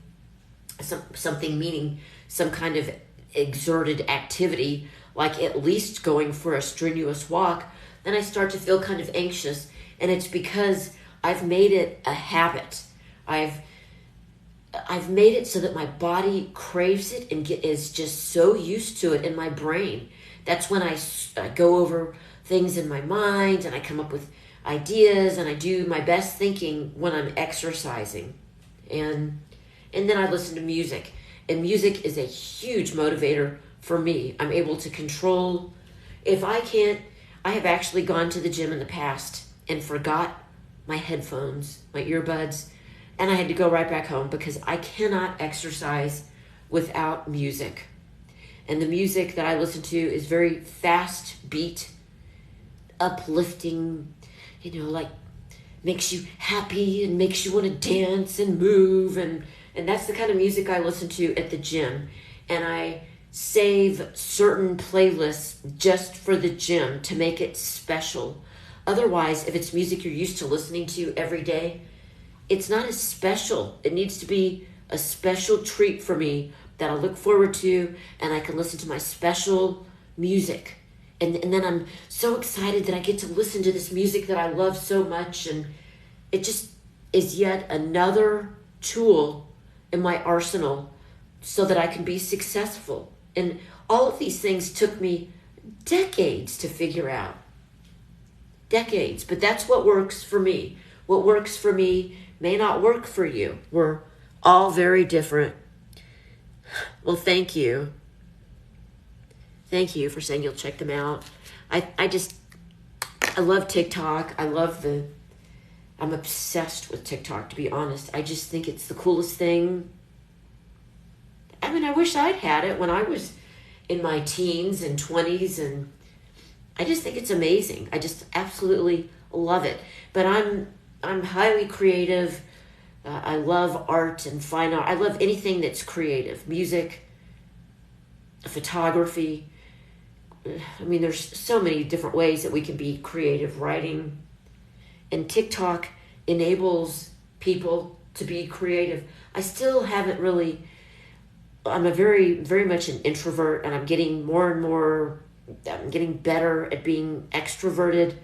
meaning some kind of exerted activity, like at least going for a strenuous walk. Then I start to feel kind of anxious, and it's because I've made it a habit. I've made it so that my body craves it and is just so used to it in my brain. That's when I go over things in my mind, and I come up with ideas, and I do my best thinking when I'm exercising. And then I listen to music. And music is a huge motivator for me. I'm able to control. I have actually gone to the gym in the past and forgot my headphones, my earbuds, and I had to go right back home because I cannot exercise without music. And the music that I listen to is very fast beat, uplifting, like makes you happy and makes you want to dance and move, and that's the kind of music I listen to at the gym. And I save certain playlists just for the gym to make it special. Otherwise, if it's music you're used to listening to every day, it's not as special. It needs to be a special treat for me that I look forward to, and I can listen to my special music. And then I'm so excited that I get to listen to this music that I love so much, and it just is yet another tool in my arsenal so that I can be successful. And all of these things took me decades to figure out. Decades. But that's what works for me. What works for me may not work for you. We're all very different. Well, thank you. Thank you for saying you'll check them out. I love TikTok. I'm obsessed with TikTok, to be honest. I just think it's the coolest thing. I mean, I wish I'd had it when I was in my teens and 20s, and I just think it's amazing. I just absolutely love it. But I'm highly creative. I love art and fine art. I love anything that's creative. Music, photography. I mean, there's so many different ways that we can be creative. Writing. And TikTok enables people to be creative. I still haven't really... I'm a very much an introvert, and I'm getting more and more... I'm getting better at being extroverted.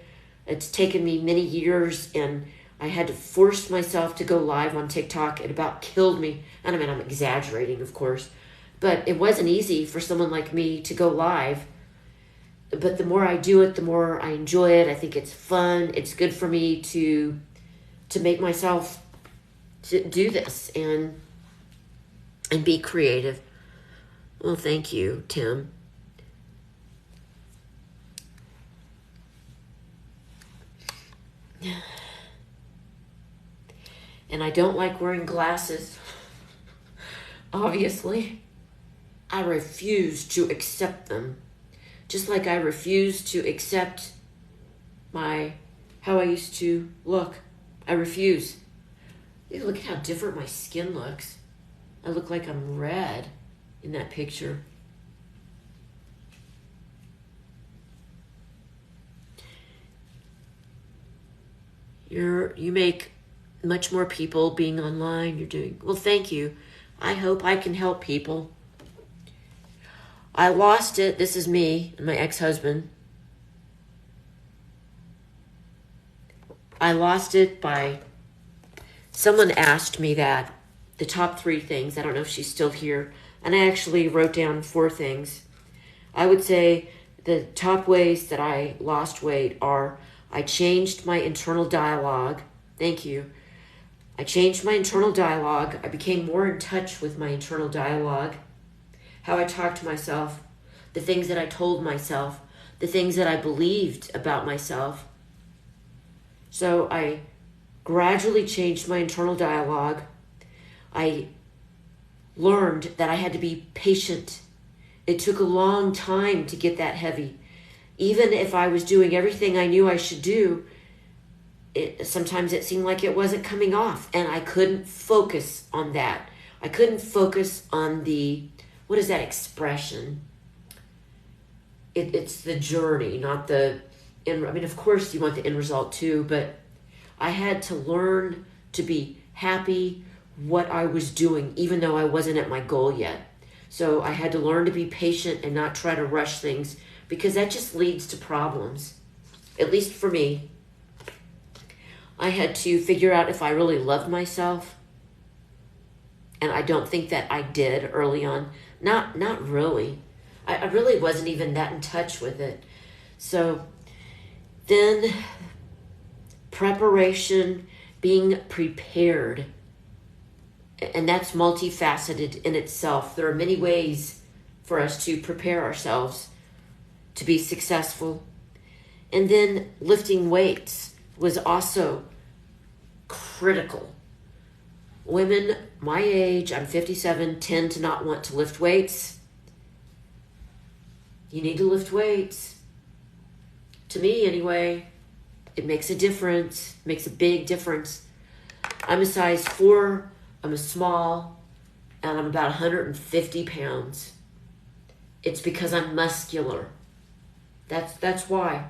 It's taken me many years, and I had to force myself to go live on TikTok. It about killed me. And I mean, I'm exaggerating, of course. But it wasn't easy for someone like me to go live. But the more I do it, the more I enjoy it. I think it's fun. It's good for me to make myself to do this and be creative. Well, thank you, Tim. And I don't like wearing glasses. Obviously. I refuse to accept them. Just like I refuse to accept how I used to look. I refuse. Look at how different my skin looks. I look like I'm red in that picture. You make much more people being online. You're doing well. Thank you. I hope I can help people. I lost it. This is me and my ex-husband. I lost it by... Someone asked me that. The top 3 things. I don't know if she's still here. And I actually wrote down 4 things. I would say the top ways that I lost weight are... I changed my internal dialogue. Thank you. I changed my internal dialogue. I became more in touch with my internal dialogue. How I talked to myself. The things that I told myself. The things that I believed about myself. So I gradually changed my internal dialogue. I learned that I had to be patient. It took a long time to get that heavy. Even if I was doing everything I knew I should do, sometimes it seemed like it wasn't coming off, and I couldn't focus on that. I couldn't focus on what is that expression? It's the journey, not the end. I mean, of course you want the end result too, but I had to learn to be happy what I was doing, even though I wasn't at my goal yet. So I had to learn to be patient and not try to rush things, because that just leads to problems. At least for me. I had to figure out if I really loved myself. And I don't think that I did early on. Not really. I really wasn't even that in touch with it. So then preparation, being prepared. And that's multifaceted in itself. There are many ways for us to prepare ourselves to be successful. And then lifting weights was also critical. Women my age, I'm 57, tend to not want to lift weights. You need to lift weights. To me, anyway, it makes a difference. It makes a big difference. I'm a size 4, I'm a small, and I'm about 150 pounds. It's because I'm muscular. That's why.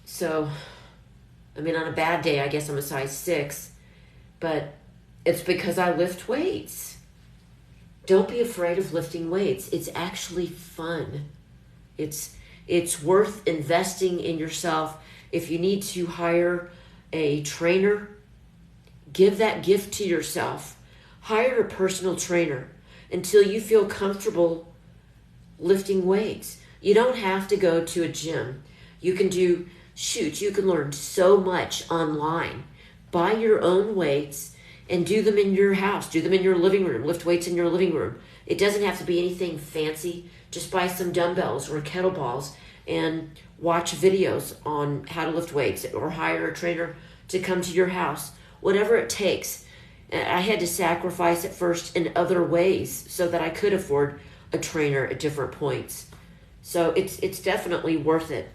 So, I mean, on a bad day, I guess I'm a size 6, but it's because I lift weights. Don't be afraid of lifting weights. It's actually fun. It's worth investing in yourself. If you need to hire a trainer, give that gift to yourself. Hire a personal trainer until you feel comfortable lifting weights. You don't have to go to a gym. You can you can learn so much online. Buy your own weights and do them in your house. Do them in your living room. Lift weights in your living room. It doesn't have to be anything fancy. Just buy some dumbbells or kettlebells and watch videos on how to lift weights, or hire a trainer to come to your house. Whatever it takes. I had to sacrifice at first in other ways so that I could afford a trainer at different points. So it's definitely worth it.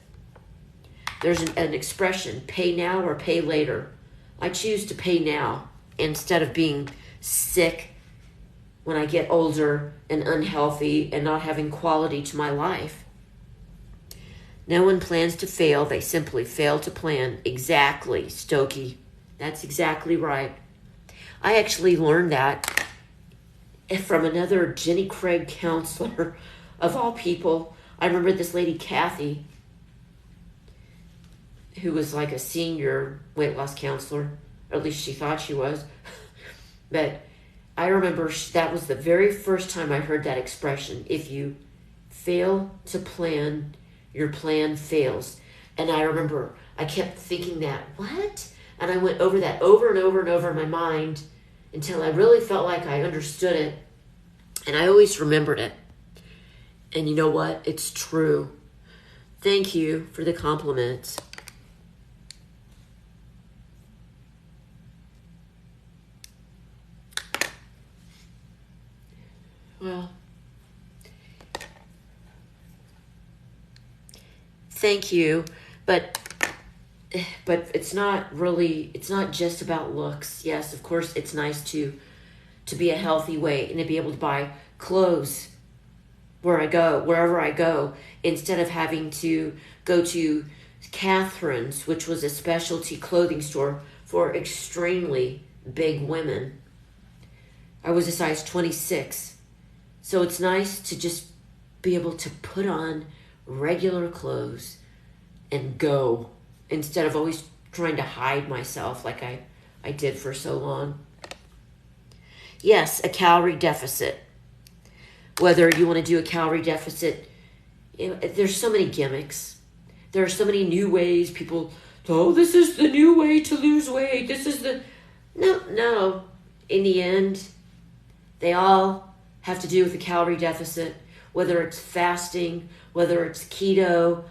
There's an expression, pay now or pay later. I choose to pay now instead of being sick when I get older and unhealthy and not having quality to my life. No one plans to fail. They simply fail to plan. Exactly, Stokey. That's exactly right. I actually learned that from another Jenny Craig counselor of all people. I remember this lady, Kathy, who was like a senior weight loss counselor, or at least she thought she was. But I remember that was the very first time I heard that expression. If you fail to plan, your plan fails. And I remember I kept thinking that, what? And I went over that over and over and over in my mind until I really felt like I understood it. And I always remembered it. And you know what? It's true. Thank you for the compliments. Well, thank you, but it's not just about looks. Yes, of course, it's nice to be a healthy weight and to be able to buy clothes wherever I go, instead of having to go to Catherine's, which was a specialty clothing store for extremely big women. I was a size 26. So it's nice to just be able to put on regular clothes and go, instead of always trying to hide myself like I did for so long. Yes, a calorie deficit. Whether you want to do a calorie deficit, there's so many gimmicks. There are so many new ways people, this is the new way to lose weight. This is the... No. In the end, they all have to do with a calorie deficit, whether it's fasting, whether it's keto,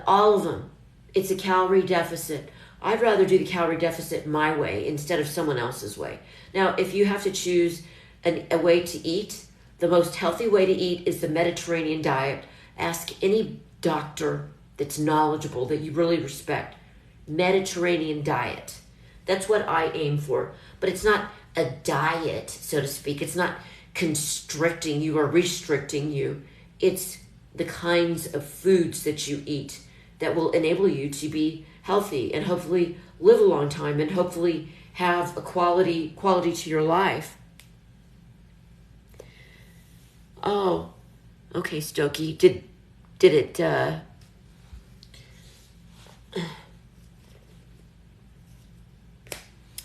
all of them. It's a calorie deficit. I'd rather do the calorie deficit my way instead of someone else's way. Now, if you have to choose a way to eat, the most healthy way to eat is the Mediterranean diet. Ask any doctor that's knowledgeable, that you really respect. Mediterranean diet. That's what I aim for. But it's not a diet, so to speak. It's not constricting you or restricting you. It's the kinds of foods that you eat that will enable you to be healthy and hopefully live a long time and hopefully have a quality to your life. Oh, okay, Stokey. Did it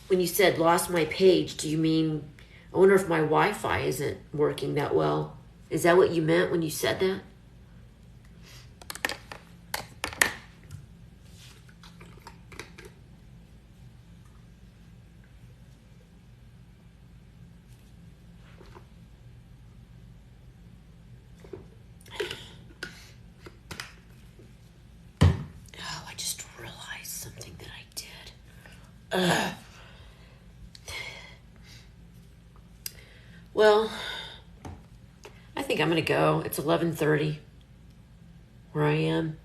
when you said lost my page, do you mean, I wonder if my Wi-Fi isn't working that well? Is that what you meant when you said that? Oh, I just realized something that I did. Well, I think I'm going to go. It's 11:30 where I am.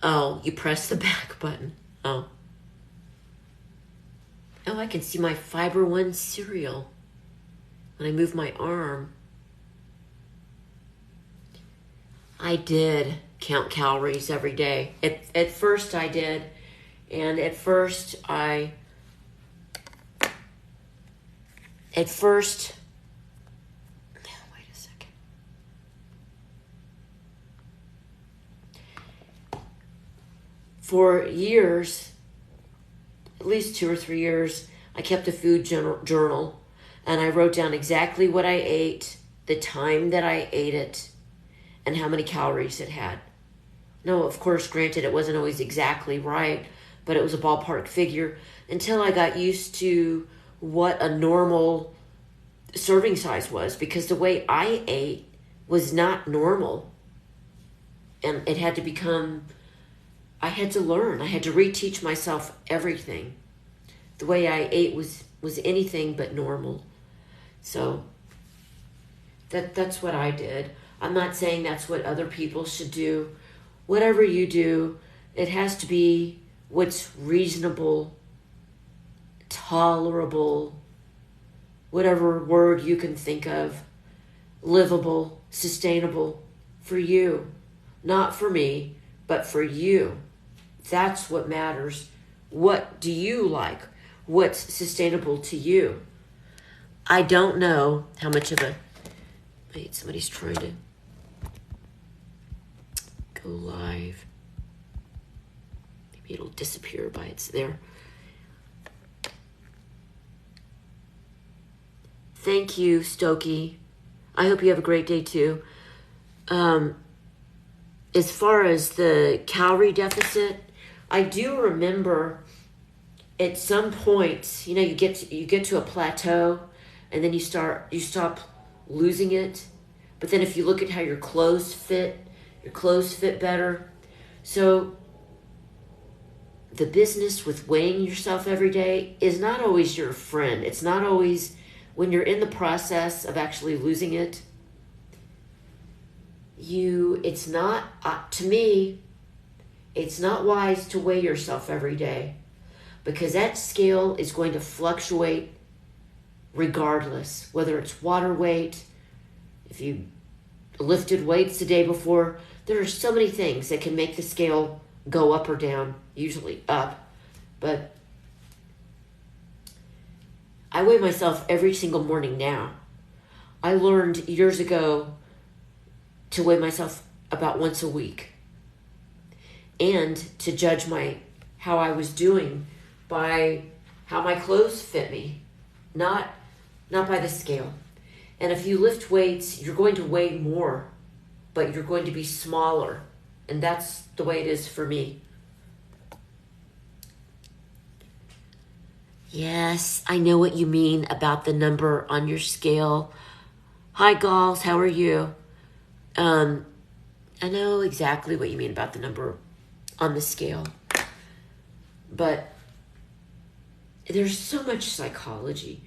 Oh, you press the back button. Oh, I can see my Fiber One cereal when I move my arm. I did count calories every day. At first I did. And at first, wait a second. For years, at least 2 or 3 years, I kept a food journal, and I wrote down exactly what I ate, the time that I ate it, and how many calories it had. No, of course, granted, it wasn't always exactly right, but it was a ballpark figure until I got used to what a normal serving size was, because the way I ate was not normal. And it had to become I had to learn. I had to reteach myself everything. The way I ate was anything but normal. So that's what I did. I'm not saying that's what other people should do. Whatever you do, it has to be what's reasonable, tolerable, whatever word you can think of, livable, sustainable for you. Not for me, but for you. That's what matters. What do you like? What's sustainable to you? I don't know how much of a... Wait, somebody's trying to go live. Maybe it'll disappear by it's there. Thank you, Stokey. I hope you have a great day too. As far as the calorie deficit, I do remember at some point, you get to a plateau, and then you stop losing it. But then if you look at how your clothes fit better. So the business with weighing yourself every day is not always your friend. It's not always, when you're in the process of actually losing it, it's not, to me, it's not wise to weigh yourself every day, because that scale is going to fluctuate regardless, whether it's water weight, if you lifted weights the day before. There are so many things that can make the scale go up or down, usually up. But I weigh myself every single morning now. I learned years ago to weigh myself about once a week, and to judge how I was doing by how my clothes fit me, not by the scale. And if you lift weights, you're going to weigh more, but you're going to be smaller. And that's the way it is for me. Yes, I know what you mean about the number on your scale. Hi, Galls, how are you? I know exactly what you mean about the number on the scale. But there's so much psychology.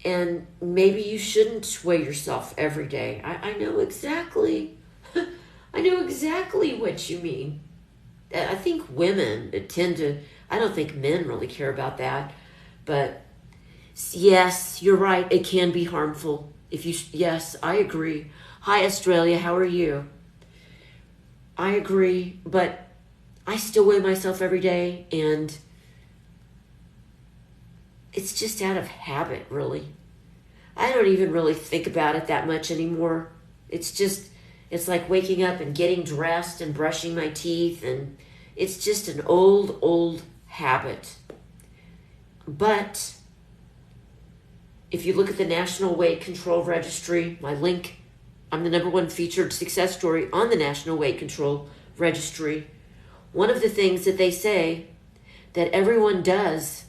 And maybe you shouldn't weigh yourself every day. I know exactly. I know exactly what you mean. I think women tend to, I don't think men really care about that. But yes, you're right. It can be harmful. Yes, I agree. Hi, Australia. How are you? I agree, but I still weigh myself every day, and it's just out of habit, really. I don't even really think about it that much anymore. It's like waking up and getting dressed and brushing my teeth, and it's just an old habit. But if you look at the National Weight Control Registry, my link, I'm the #1 featured success story on the National Weight Control Registry. One of the things that they say that everyone does,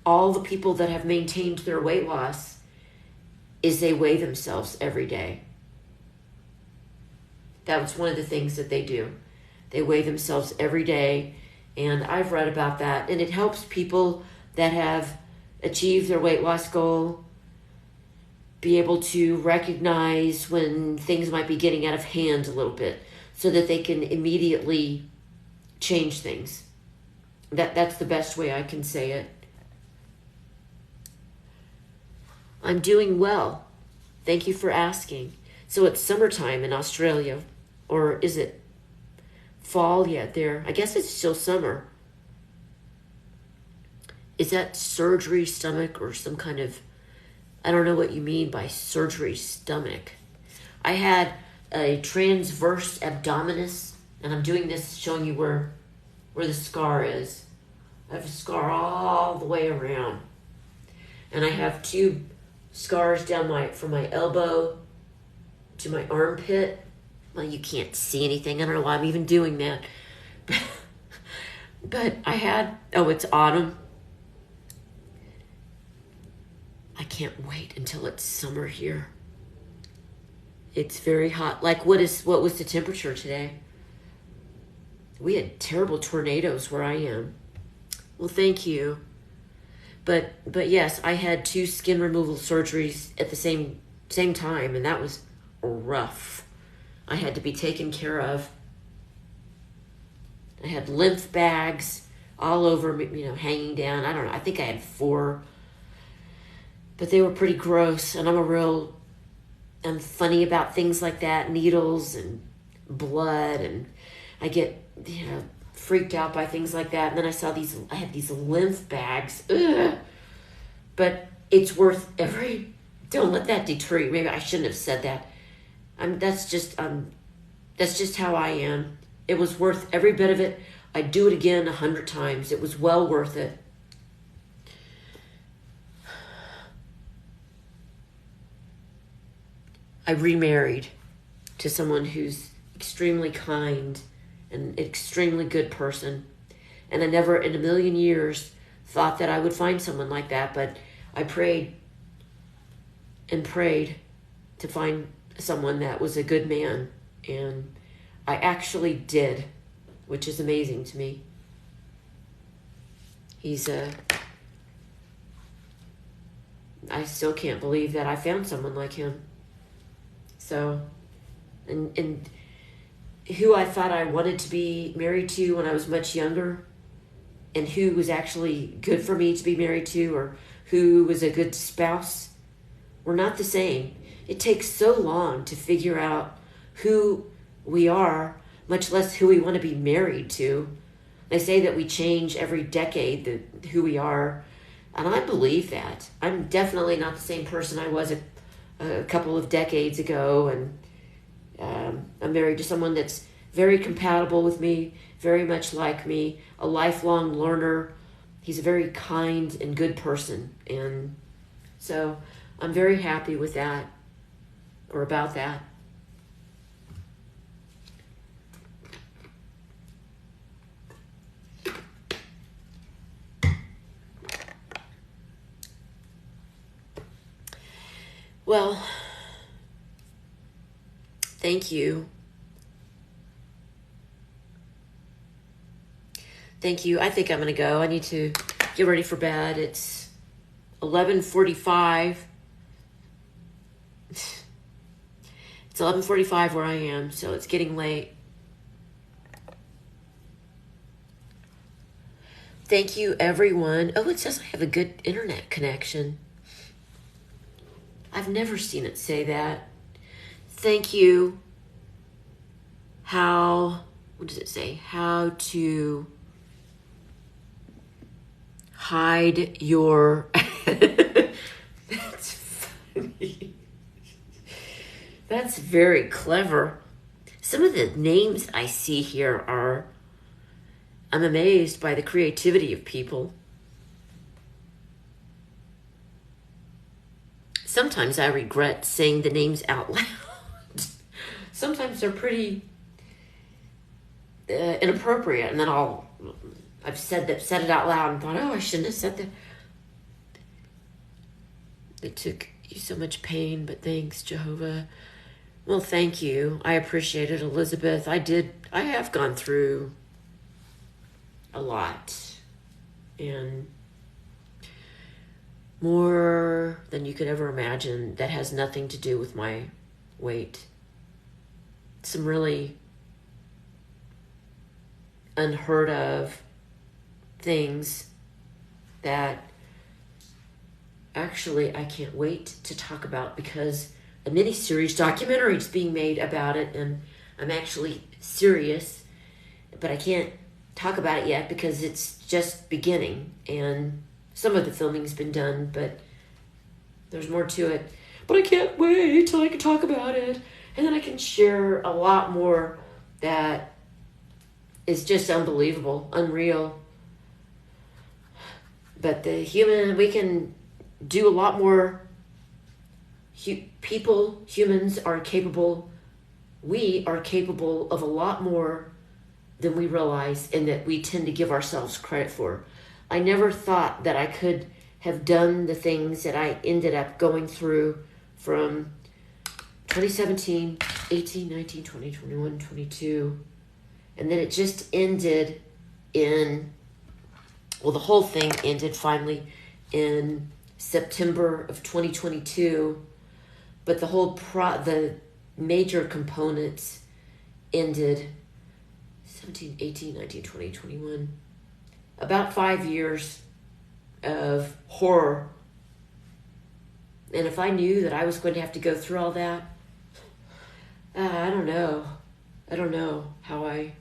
all the people that have maintained their weight loss, is they weigh themselves every day. That was one of the things that they do. They weigh themselves every day, and I've read about that, and it helps people that have achieved their weight loss goal be able to recognize when things might be getting out of hand a little bit, so that they can immediately change things. That's the best way I can say it. I'm doing well. Thank you for asking. So it's summertime in Australia, or is it fall yet there? I guess it's still summer. Is that surgery stomach or some kind of, I don't know what you mean by surgery stomach. I had a transverse abdominis, and I'm doing this showing you where the scar is. I have a scar all the way around. And I have 2 scars down from my elbow to my armpit. Well, you can't see anything. I don't know why I'm even doing that. But I had, it's autumn. I can't wait until it's summer here. It's very hot. Like, what was the temperature today? We had terrible tornadoes where I am. Well, thank you. But yes, I had 2 skin removal surgeries at the same time, and that was rough. I had to be taken care of. I had lymph bags all over me, hanging down. I don't know. I think I had 4, but they were pretty gross. And I'm funny about things like that, needles and blood, and I get, freaked out by things like that. And then I had these lymph bags. Ugh. But it's worth don't let that deter you. Maybe I shouldn't have said that. That's just how I am. It was worth every bit of it. I'd do it again 100 times. It was well worth it. I remarried to someone who's extremely kind and an extremely good person. And I never in a million years thought that I would find someone like that, but I prayed and prayed to find someone that was a good man, and I actually did, which is amazing to me. I still can't believe that I found someone like him. So, and who I thought I wanted to be married to when I was much younger, and who was actually good for me to be married to, or who was a good spouse, were not the same. It takes so long to figure out who we are, much less who we want to be married to. They say that we change every decade, who we are, and I believe that. I'm definitely not the same person I was a couple of decades ago, and I'm married to someone that's very compatible with me, very much like me, a lifelong learner. He's a very kind and good person, and so I'm very happy with that, or about that. Well, thank you. Thank you. I think I'm going to go. I need to get ready for bed. It's 11:45. It's 11:45 where I am, so it's getting late. Thank you, everyone. Oh, it says I have a good internet connection. I've never seen it say that. Thank you. What does it say? How to hide your... That's funny. That's very clever. Some of the names I see here I'm amazed by the creativity of people. Sometimes I regret saying the names out loud. Sometimes they're pretty inappropriate, and then I've said it out loud and thought, oh, I shouldn't have said that. It took you so much pain, but thanks, Jehovah. Well, thank you. I appreciate it, Elizabeth. I have gone through a lot, and more than you could ever imagine, that has nothing to do with my weight. Some really unheard of things that actually I can't wait to talk about, because a mini-series documentary is being made about it, and I'm actually serious, but I can't talk about it yet because it's just beginning, and some of the filming's been done, but there's more to it. But I can't wait till I can talk about it. And then I can share a lot more that is just unbelievable, unreal. But we can do a lot more. Humans are capable. We are capable of a lot more than we realize, and that we tend to give ourselves credit for. I never thought that I could have done the things that I ended up going through from 2017, 18, 19, 20, 21, 22, And then it just ended in, well, the whole thing ended finally in September of 2022. But the the major components ended 17, 18, 19, 20, 21. About 5 years of horror. And if I knew that I was going to have to go through all that, I don't know. I don't know how I...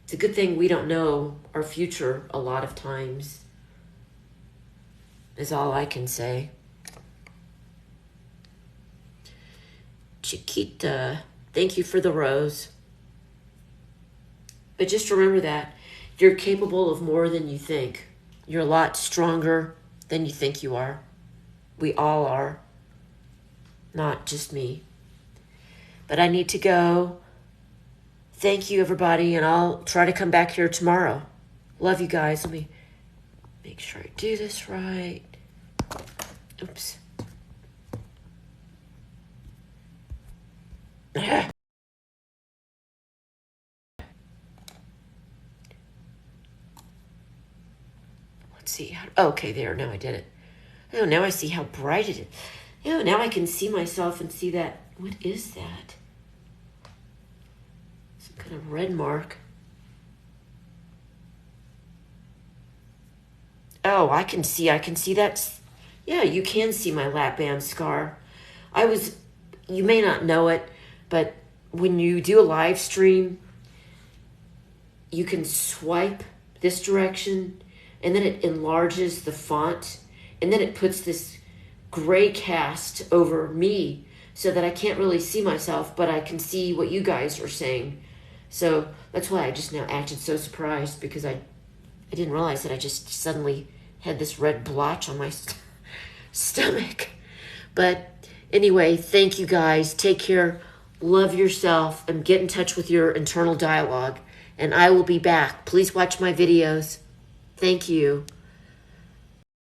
It's a good thing we don't know our future a lot of times, is all I can say. Chiquita, thank you for the rose. But just remember that you're capable of more than you think. You're a lot stronger than you think you are. We all are. Not just me. But I need to go. Thank you, everybody, and I'll try to come back here tomorrow. Love you guys. Let me make sure I do this right. Oops. Let's see. Okay, there. Now I did it. Oh, now I see how bright it is. Oh, now I can see myself and see that. What is that? Some kind of red mark. Oh, I can see that. Yeah, you can see my lap band scar. You may not know it, but when you do a live stream, you can swipe this direction, and then it enlarges the font, and then it puts this gray cast over me so that I can't really see myself, but I can see what you guys are saying. So that's why I just now acted so surprised, because I didn't realize that I just suddenly had this red blotch on my stomach. But anyway, thank you guys. Take care. Love yourself and get in touch with your internal dialogue. And I will be back. Please watch my videos. Thank you.